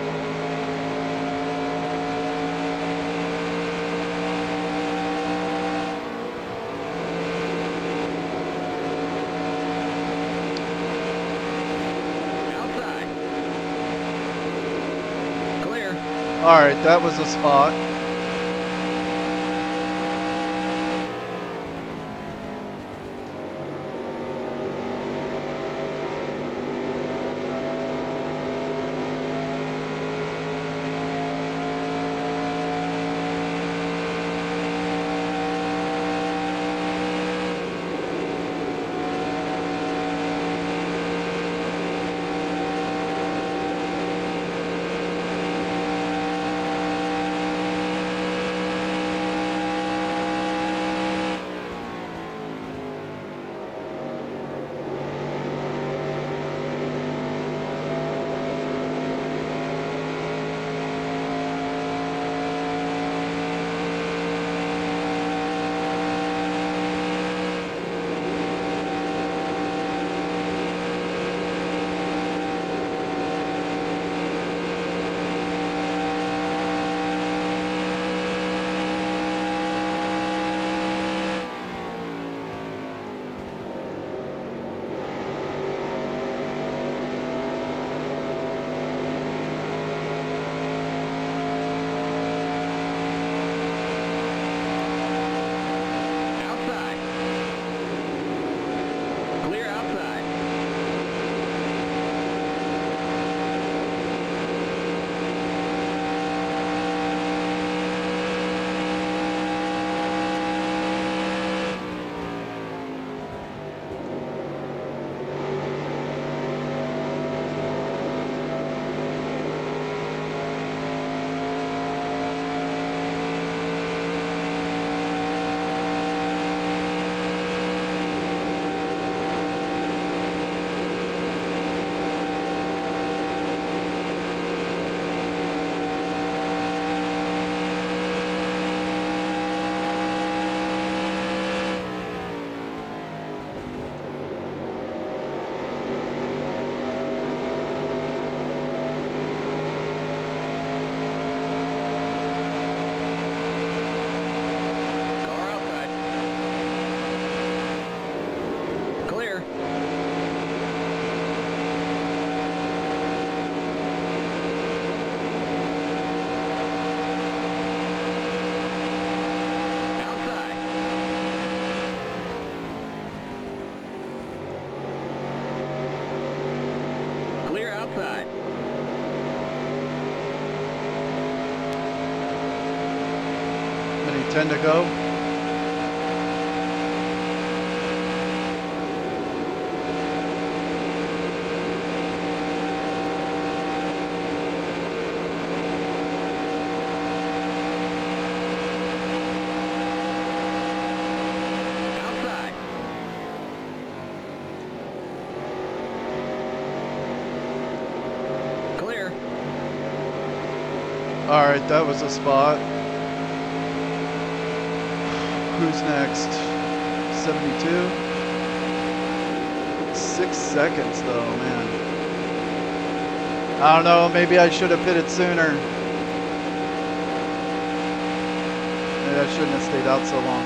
Outside. Clear. All right, that was a spot. 10 to go. All right, that was a spot. Who's next? 72. 6 seconds though, man. I don't know, maybe I should have pitted sooner. Maybe I shouldn't have stayed out so long.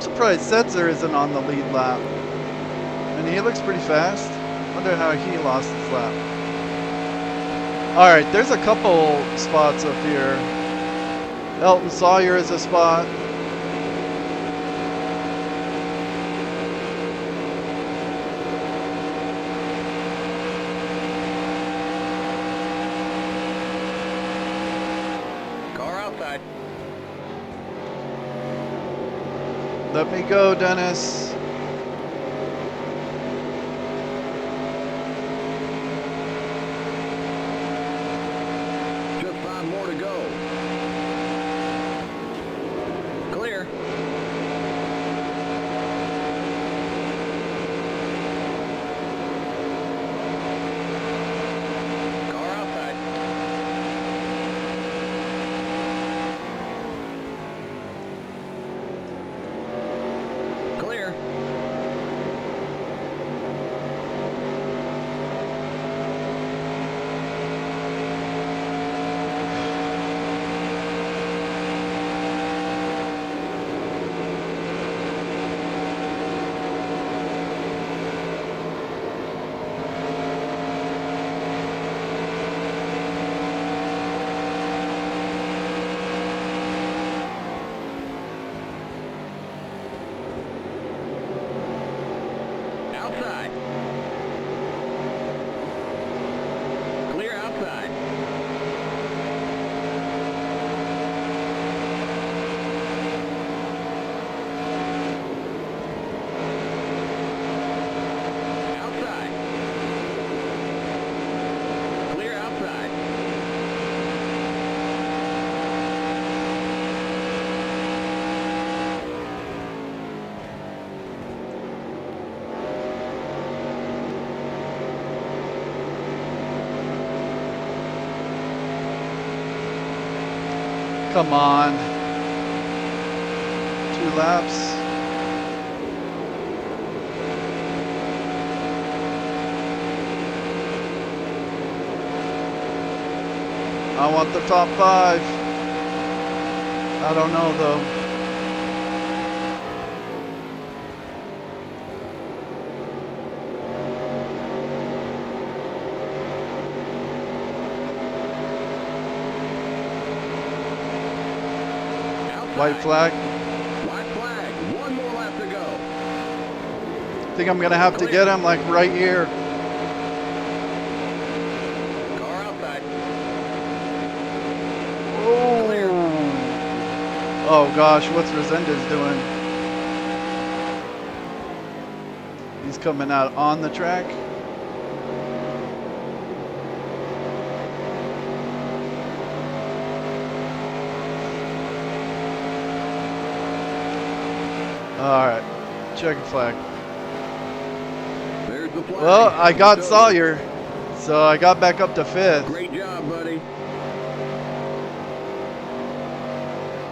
Surprised Setzer isn't on the lead lap. And he looks pretty fast. Wonder how he lost his lap. Alright, there's a couple spots up here. Elton Sawyer is a spot. Car outside. Let me go, Dennis. Just 5 more to go. Clear. Car outside. Clear. Outside. Clear outside. Outside. Clear outside. Come on. 2 laps. I want the top 5. I don't know though. White flag. White flag. One more lap to go. I think I'm going to have to get him like right here. Car outside. Oh gosh, what's Resendez doing? He's coming out on the track. All right, checkered flag. There's the flag. Well, I got Sawyer, so I got back up to 5th. Great job, buddy.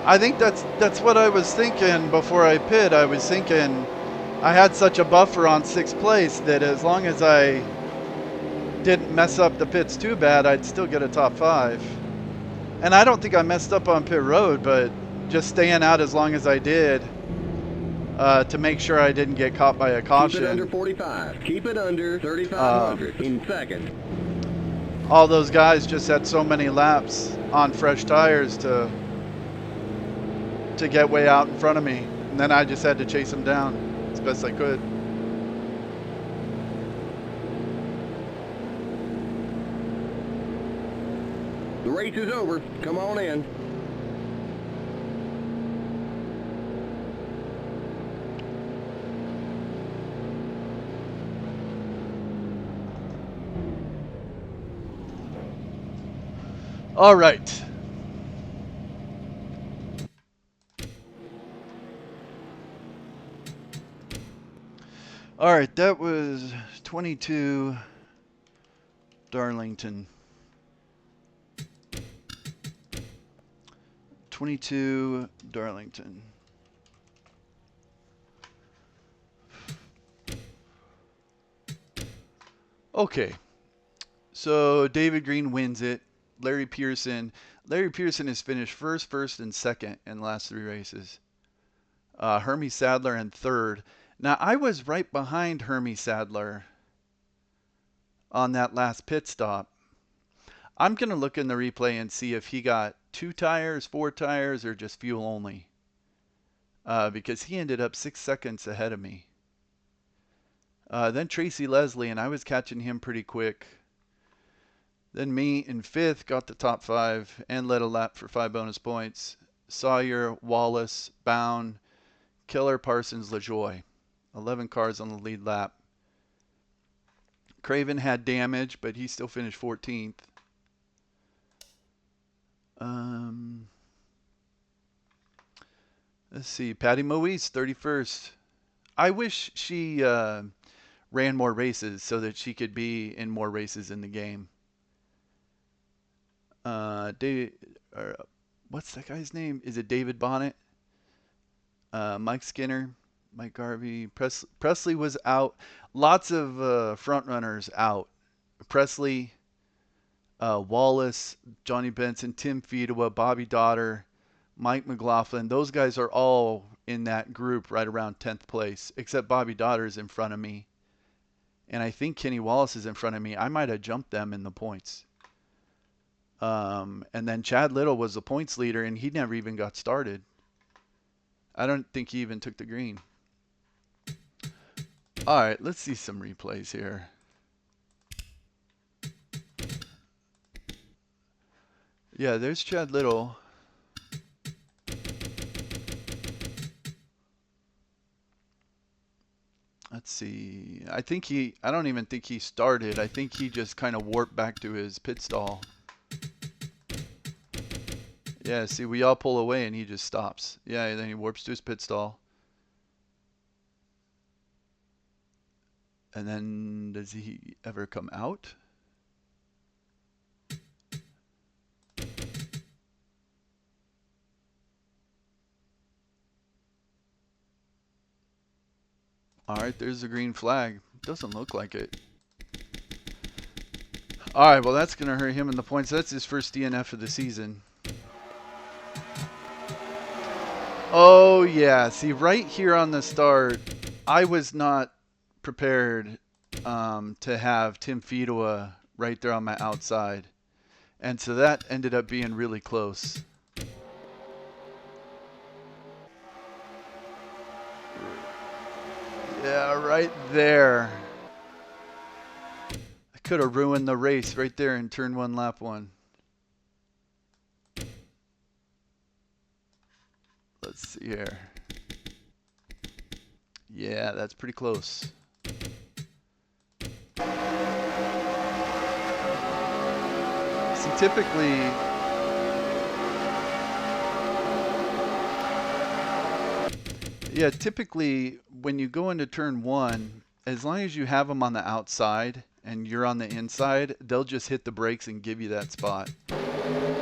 I think that's what I was thinking before I pit. I was thinking I had such a buffer on 6th place that as long as I didn't mess up the pits too bad, I'd still get a top 5. And I don't think I messed up on pit road, but just staying out as long as I did to make sure I didn't get caught by a caution. Keep it under 45. Keep it under 3,500 in second. All those guys just had so many laps on fresh tires to get way out in front of me. And then I just had to chase them down as best I could. The race is over. Come on in. All right. All right, that was 22 Darlington. 22 Darlington. Okay. So David Green wins it. Larry Pearson has finished first, and second in the last 3 races. Hermie Sadler in 3rd. Now, I was right behind Hermie Sadler on that last pit stop. I'm going to look in the replay and see if he got 2 tires, 4 tires, or just fuel only. Because he ended up 6 seconds ahead of me. Then Tracy Leslie, and I was catching him pretty quick. Then me in 5th, got the top 5 and led a lap for 5 bonus points. Sawyer, Wallace, Bound, Keller, Parsons, LaJoie. 11 cars on the lead lap. Craven had damage, but he still finished 14th. Let's see. Patty Moise, 31st. I wish she ran more races so that she could be in more races in the game. What's that guy's name? Is it David Bonnet? Mike Skinner, Mike Garvey, Presley was out. Lots of front runners out. Presley, Wallace, Johnny Benson, Tim Fedewa, Bobby Dotter, Mike McLaughlin. Those guys are all in that group right around 10th place, except Bobby Dotter is in front of me. And I think Kenny Wallace is in front of me. I might have jumped them in the points. And then Chad Little was the points leader, and he never even got started. I don't think he even took the green. All right, let's see some replays here. Yeah, there's Chad Little. Let's see. I don't even think he started. I think he just kind of warped back to his pit stall. Yeah, see, we all pull away and he just stops. Yeah, and then he warps to his pit stall. And then does he ever come out? All right, there's the green flag. Doesn't look like it. All right, well, that's going to hurt him in the points. That's his first DNF of the season. Oh, yeah. See, right here on the start, I was not prepared to have Tim Fedewa right there on my outside. And so that ended up being really close. Yeah, right there. I could have ruined the race right there in turn 1, lap 1. Let's see here. Yeah, that's pretty close. See, typically, when you go into turn 1, as long as you have them on the outside and you're on the inside, they'll just hit the brakes and give you that spot.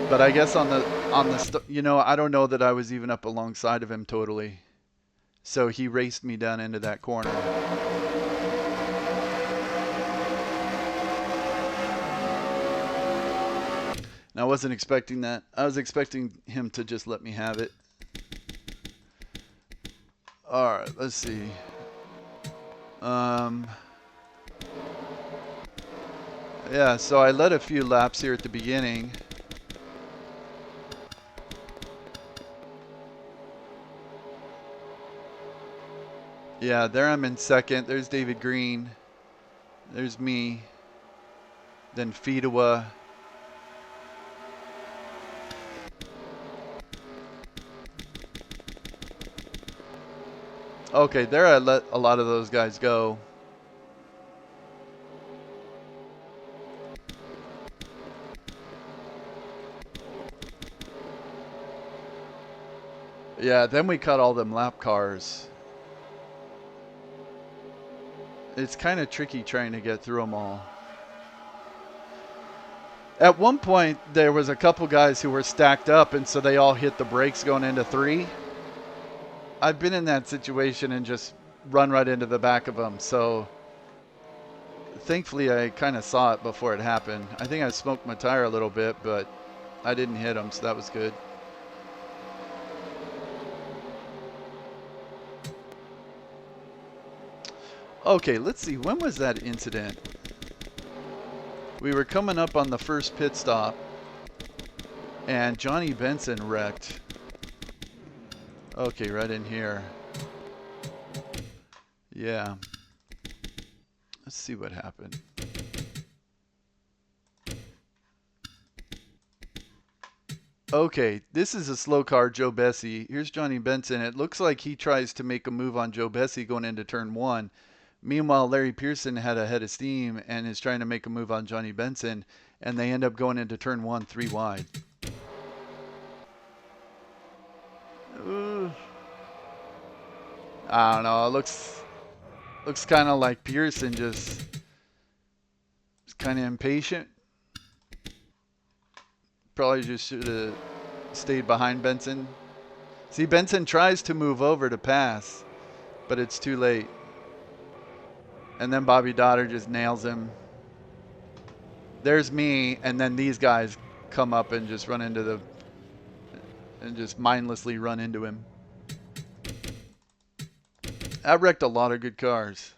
But I guess on the I don't know that I was even up alongside of him totally. So he raced me down into that corner. And I wasn't expecting that. I was expecting him to just let me have it. All right, let's see. Yeah, so I led a few laps here at the beginning. Yeah, there I'm in second. There's David Green. There's me. Then Fedewa. Okay, there I let a lot of those guys go. Yeah, then we cut all them lap cars. It's kind of tricky trying to get through them all. At one point, there was a couple guys who were stacked up, and so they all hit the brakes going into 3. I've been in that situation and just run right into the back of them, so thankfully I kind of saw it before it happened. I think I smoked my tire a little bit, but I didn't hit them, so that was good. Okay, let's see. When was that incident? We were coming up on the first pit stop, and Johnny Benson wrecked. Okay, right in here. Yeah. Let's see what happened. Okay, this is a slow car, Joe Bessie. Here's Johnny Benson. It looks like he tries to make a move on Joe Bessie going into turn 1. Meanwhile, Larry Pearson had a head of steam and is trying to make a move on Johnny Benson, and they end up going into turn 1 3 wide. I don't know. It looks kind of like Pearson just is kind of impatient. Probably just should have stayed behind Benson. See, Benson tries to move over to pass, but it's too late. And then Bobby Dotter just nails him. There's me, and then these guys come up and just run into the... and just mindlessly run into him. I wrecked a lot of good cars.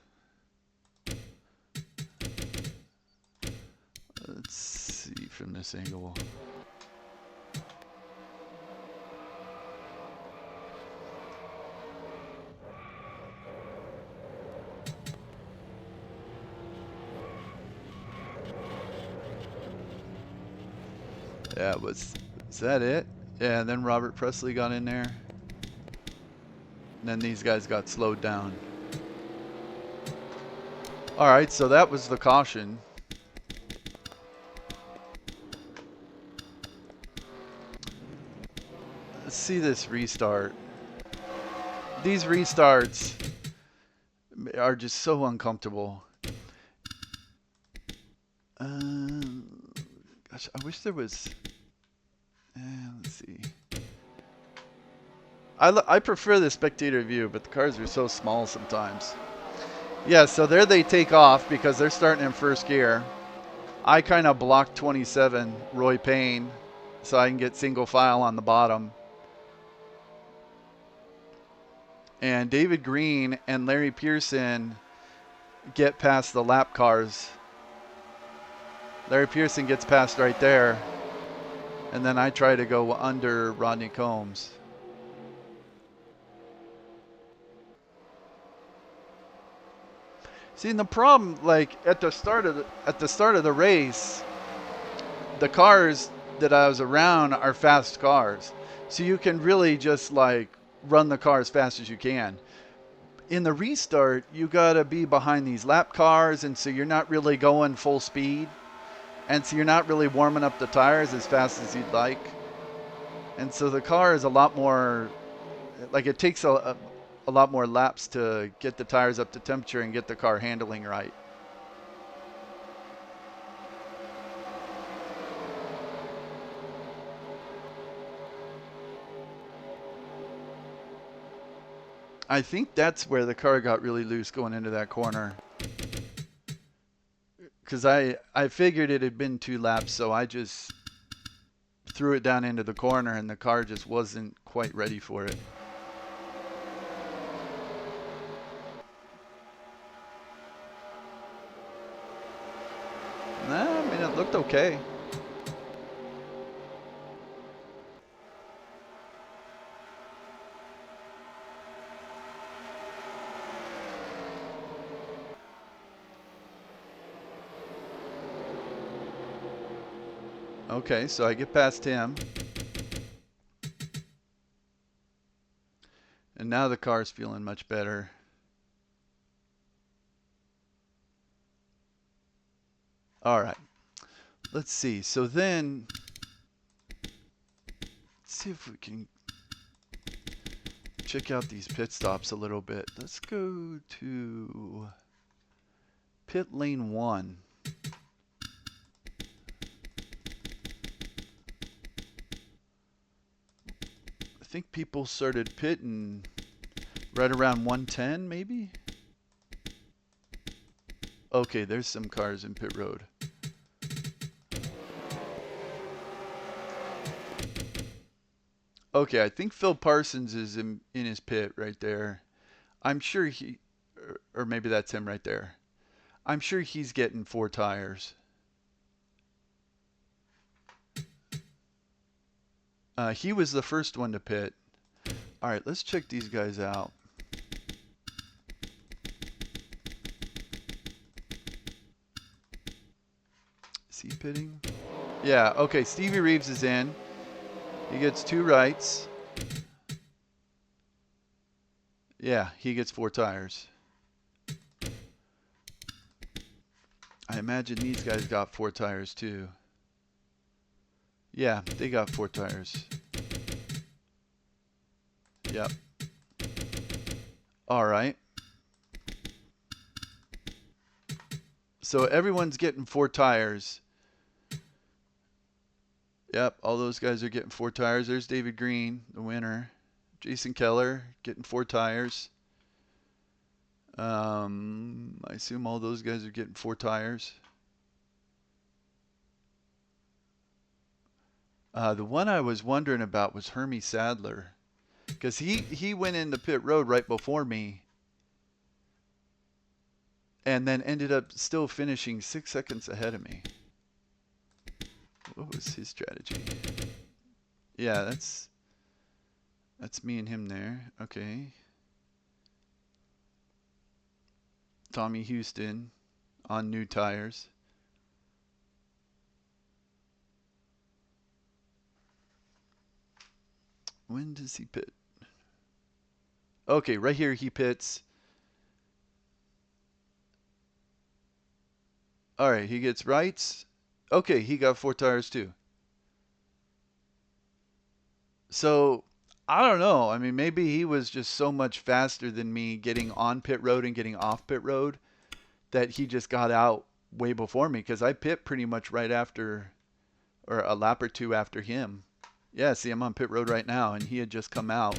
Let's see from this angle. Yeah, is that it? Yeah, and then Robert Presley got in there. And then these guys got slowed down. All right, so that was the caution. Let's see this restart. These restarts are just so uncomfortable. Gosh, I wish there was... let's see. I prefer the spectator view, but the cars are so small sometimes. Yeah, so there they take off because they're starting in first gear. I kind of blocked 27, Roy Payne, so I can get single file on the bottom. And David Green and Larry Pearson get past the lap cars. Larry Pearson gets past right there. And then I try to go under Rodney Combs. See, and the problem, like at the start of the race, the cars that I was around are fast cars, so you can really just like run the car as fast as you can. In the restart, you gotta be behind these lap cars, and so you're not really going full speed, and so you're not really warming up the tires as fast as you'd like, and so the car is a lot more like it takes a lot more laps to get the tires up to temperature and get the car handling right. I think that's where the car got really loose going into that corner. Because I figured it had been 2 laps, so I just threw it down into the corner, and the car just wasn't quite ready for it. Nah, I mean, it looked okay. Okay, so I get past him. And now the car's feeling much better. All right. Let's see. So then, let's see if we can check out these pit stops a little bit. Let's go to pit lane 1. I think people started pitting right around 110, maybe? Okay, there's some cars in pit road. Okay, I think Phil Parsons is in his pit right there. I'm sure he, or maybe that's him right there. I'm sure he's getting 4 tires. He was the first one to pit. All right, let's check these guys out. Is he pitting? Yeah, okay, Stevie Reeves is in. He gets 2 rights. Yeah, he gets 4 tires. I imagine these guys got 4 tires too. Yeah, they got 4 tires. Yep. All right. So everyone's getting 4 tires. Yep, all those guys are getting 4 tires. There's David Green, the winner. Jason Keller getting 4 tires. I assume all those guys are getting 4 tires. The one I was wondering about was Hermie Sadler, because he went in the pit road right before me, and then ended up still finishing 6 seconds ahead of me. What was his strategy? Yeah, that's me and him there. Okay. Tommy Houston on new tires. When does he pit? Okay, right here he pits. All right, he gets rights. Okay, he got 4 tires too. So, I don't know. I mean, maybe he was just so much faster than me getting on pit road and getting off pit road that he just got out way before me, because I pit pretty much right after, or a lap or 2 after him. Yeah, see, I'm on pit road right now, and he had just come out.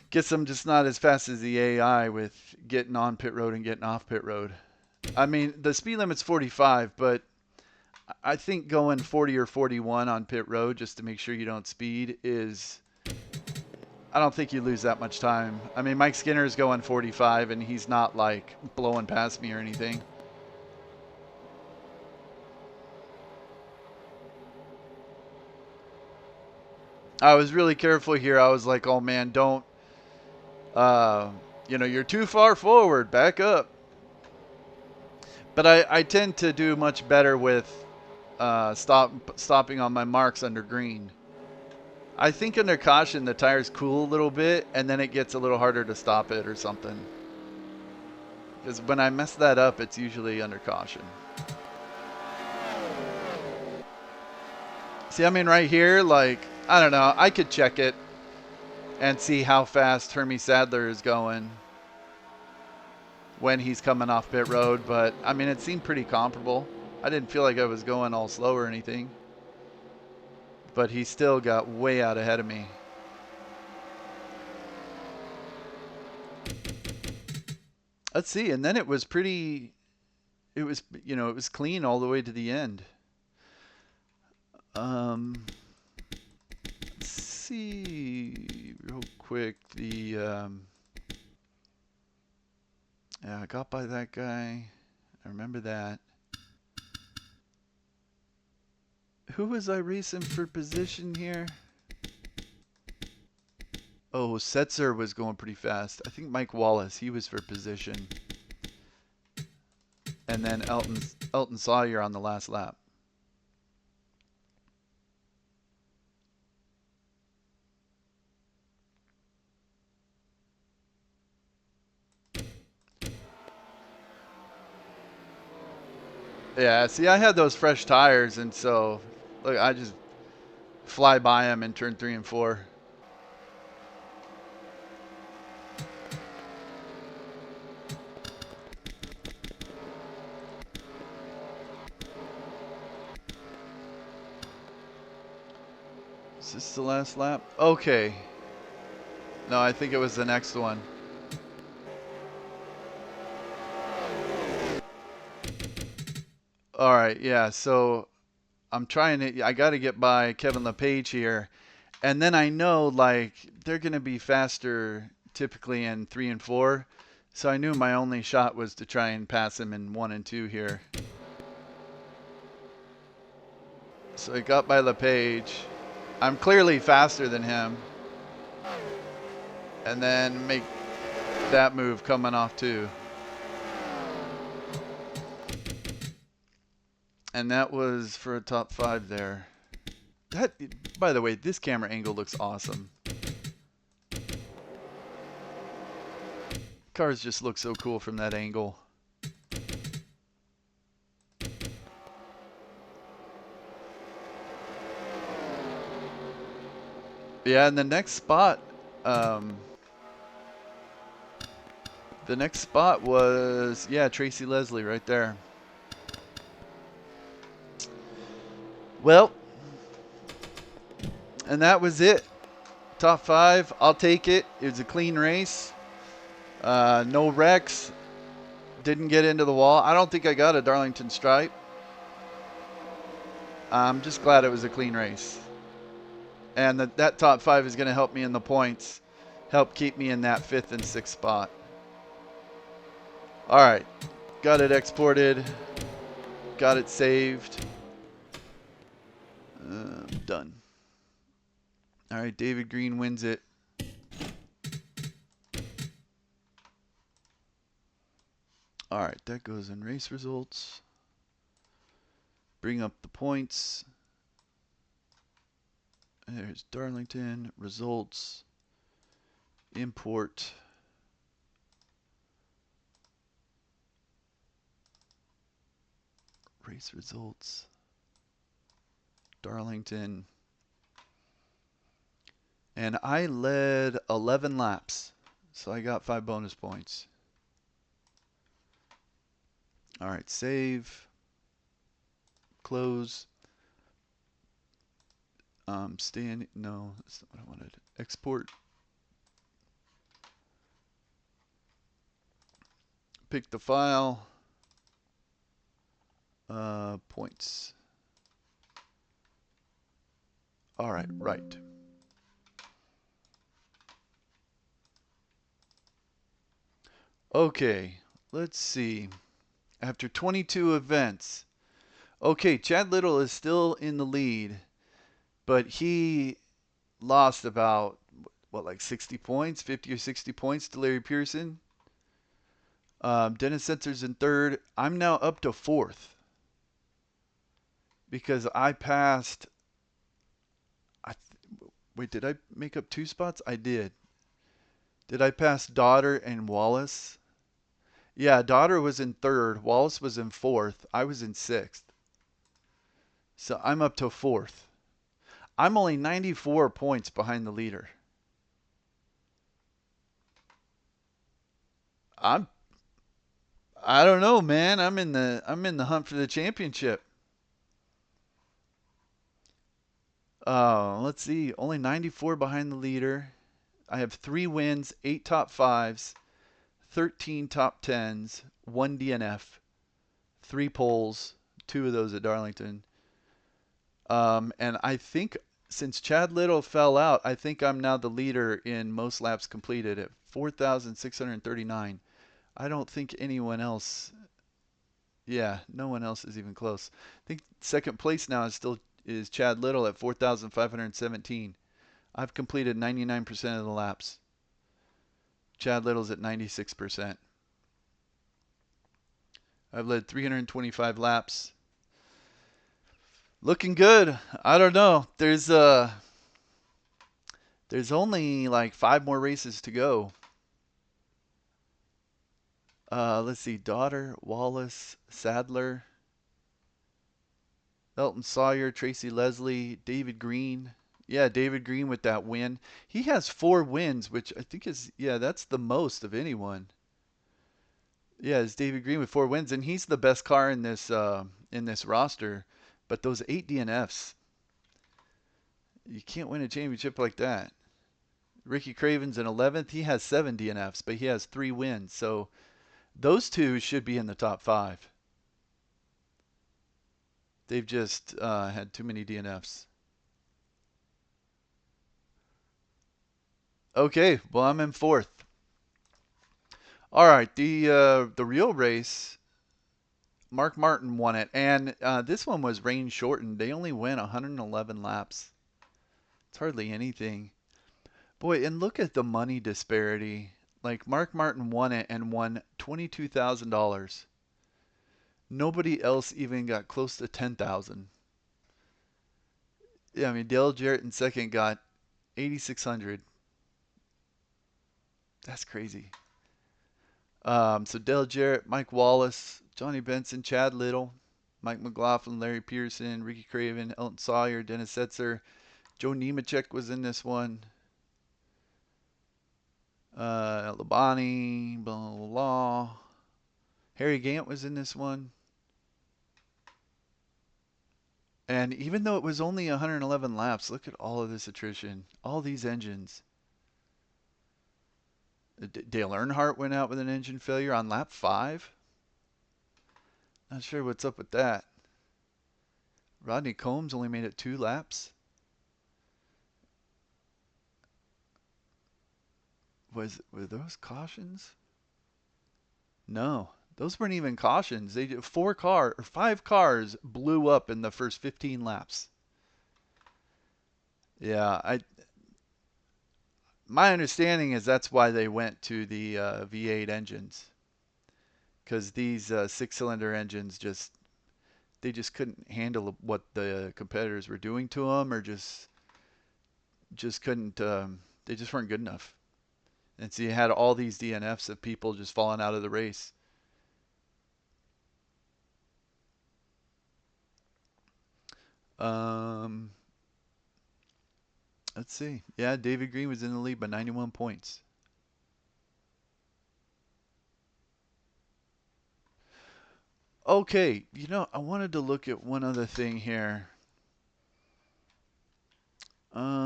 Guess I'm just not as fast as the AI with getting on pit road and getting off pit road. I mean, the speed limit's 45, but I think going 40 or 41 on pit road just to make sure you don't speed is... I don't think you lose that much time. I mean, Mike Skinner is going 45, and he's not, like, blowing past me or anything. I was really careful here. I was like, oh, man, don't You know, you're too far forward. Back up. But I tend to do much better with stopping on my marks under green. I think under caution the tires cool a little bit, and then it gets a little harder to stop it or something. Because when I mess that up, it's usually under caution. See, I mean, right here, like, I don't know. I could check it and see how fast Hermie Sadler is going when he's coming off pit road. But, I mean, it seemed pretty comparable. I didn't feel like I was going all slow or anything. But he still got way out ahead of me. Let's see. And then it was pretty... It was, you know, it was clean all the way to the end. Let's see real quick. Yeah, I got by that guy. I remember that. Who was I racing for position here? Oh, Setzer was going pretty fast. I think Mike Wallace, he was for position. And then Elton Sawyer on the last lap. Yeah, see, I had those fresh tires, and so, look, I just fly by them in turn 3 and 4. Is this the last lap? Okay. No, I think it was the next one. All right, yeah, so I'm trying to, I got to get by Kevin LePage here. And then I know, like, they're going to be faster typically in 3 and 4. So I knew my only shot was to try and pass him in 1 and 2 here. So I got by LePage. I'm clearly faster than him. And then make that move coming off too. And that was for a top 5 there. That, by the way, this camera angle looks awesome. Cars just look so cool from that angle. Yeah, and the next spot was, yeah, Tracy Leslie right there. Well, and that was it. Top 5, I'll take it. It was a clean race. No wrecks. Didn't get into the wall. I don't think I got a Darlington stripe. I'm just glad it was a clean race. And that top 5 is going to help me in the points. Help keep me in that 5th and 6th spot. All right. Got it exported. Got it saved. Done. All right, David Green wins it. All right, that goes in race results. Bring up the points. There's Darlington, results, import. Race results. Darlington. And I led 11 laps, so I got 5 bonus points. All right, save, close, no, that's not what I wanted. Export, pick the file, points. All right, right. Okay, let's see. After 22 events. Okay, Chad Little is still in the lead, but he lost about what, like 60 points, 50 or 60 points to Larry Pearson. Dennis Sensor's in third. I'm now up to fourth because I passed. Wait, did I make up 2 spots? I did. Did I pass Daughter and Wallace? Yeah, Daughter was in third. Wallace was in fourth. I was in sixth. So I'm up to fourth. I'm only 94 points behind the leader. I'm I don't know, man. I'm in the hunt for the championship. Let's see. Only 94 behind the leader. I have 3 wins, 8 top 5s, 13 top 10s, 1 DNF, 3 poles, 2 of those at Darlington. And I think since Chad Little fell out, I think I'm now the leader in most laps completed at 4,639. I don't think anyone else. Yeah, no one else is even close. I think second place now is Chad Little at 4,517. I've completed 99% of the laps. Chad Little's at 96%. I've led 325 laps. Looking good. I don't know. There's only like 5 more races to go. Let's see. Daughter, Wallace, Sadler, Elton Sawyer, Tracy Leslie, David Green. Yeah, David Green with that win. He has 4 wins, which I think that's the most of anyone. Yeah, it's David Green with 4 wins, and he's the best car in this roster. But those 8 DNFs, you can't win a championship like that. Ricky Craven's in 11th. He has 7 DNFs, but he has 3 wins. So those two should be in the top 5. They've just had too many DNFs. Okay, well, I'm in 4th. All right, the real race, Mark Martin won it, and this one was rain shortened. They only went 111 laps. It's hardly anything. Boy, and look at the money disparity. Like Mark Martin won it and won $22,000. Nobody else even got close to 10,000. Yeah, I mean Dale Jarrett in second got 8,600. That's crazy. So Dale Jarrett, Mike Wallace, Johnny Benson, Chad Little, Mike McLaughlin, Larry Pearson, Ricky Craven, Elton Sawyer, Dennis Setzer, Joe Nemechek was in this one. Labani, blah, blah, blah. Harry Gant was in this one. And even though it was only 111 laps, look at all of this attrition. All these engines. Dale Earnhardt went out with an engine failure on lap 5. Not sure what's up with that. Rodney Combs only made it 2 laps. Were those cautions? No, those weren't even cautions. 5 cars blew up in the first 15 laps. Yeah, my understanding is that's why they went to the V8 engines, because these 6-cylinder engines just couldn't handle what the competitors were doing to them, or just couldn't. They just weren't good enough. And so you had all these DNFs of people just falling out of the race. Let's see. Yeah, David Green was in the lead by 91 points. Okay, I wanted to look at one other thing here. How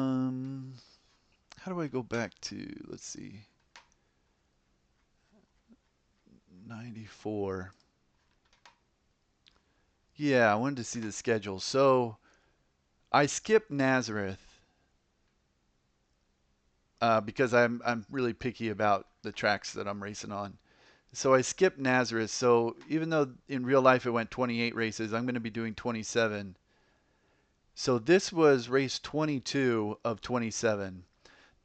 do I go back to, let's see, 94. Yeah, I wanted to see the schedule. So I skipped Nazareth because I'm really picky about the tracks that I'm racing on. So I skipped Nazareth. So even though in real life it went 28 races, I'm going to be doing 27. So this was race 22 of 27.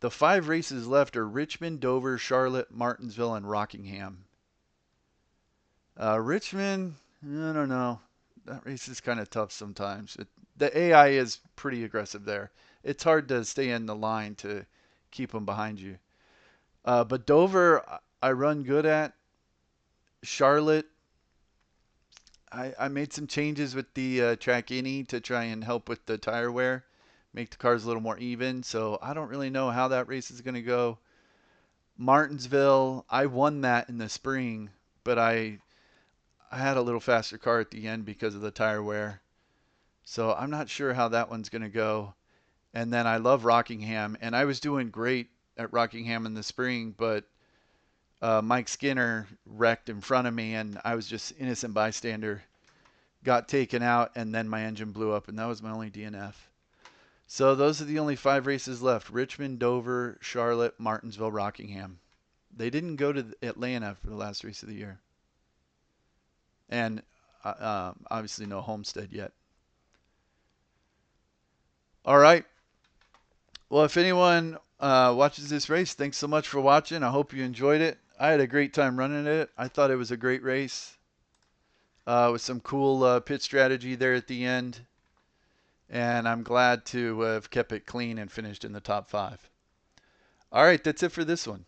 The 5 races left are Richmond, Dover, Charlotte, Martinsville, and Rockingham. Richmond, I don't know. That race is kind of tough sometimes. The AI is pretty aggressive there. It's hard to stay in the line to keep them behind you. But Dover, I run good at. Charlotte, I made some changes with the track ini to try and help with the tire wear, make the cars a little more even. So I don't really know how that race is going to go. Martinsville, I won that in the spring, but I had a little faster car at the end because of the tire wear. So I'm not sure how that one's going to go. And then I love Rockingham, and I was doing great at Rockingham in the spring, but Mike Skinner wrecked in front of me, and I was just innocent bystander. Got taken out, and then my engine blew up, and that was my only DNF. So those are the only 5 races left: Richmond, Dover, Charlotte, Martinsville, Rockingham. They didn't go to Atlanta for the last race of the year. And obviously no Homestead yet. All right. Well, if anyone watches this race, thanks so much for watching. I hope you enjoyed it. I had a great time running it. I thought it was a great race with some cool pit strategy there at the end. And I'm glad to have kept it clean and finished in the top 5. All right, that's it for this one.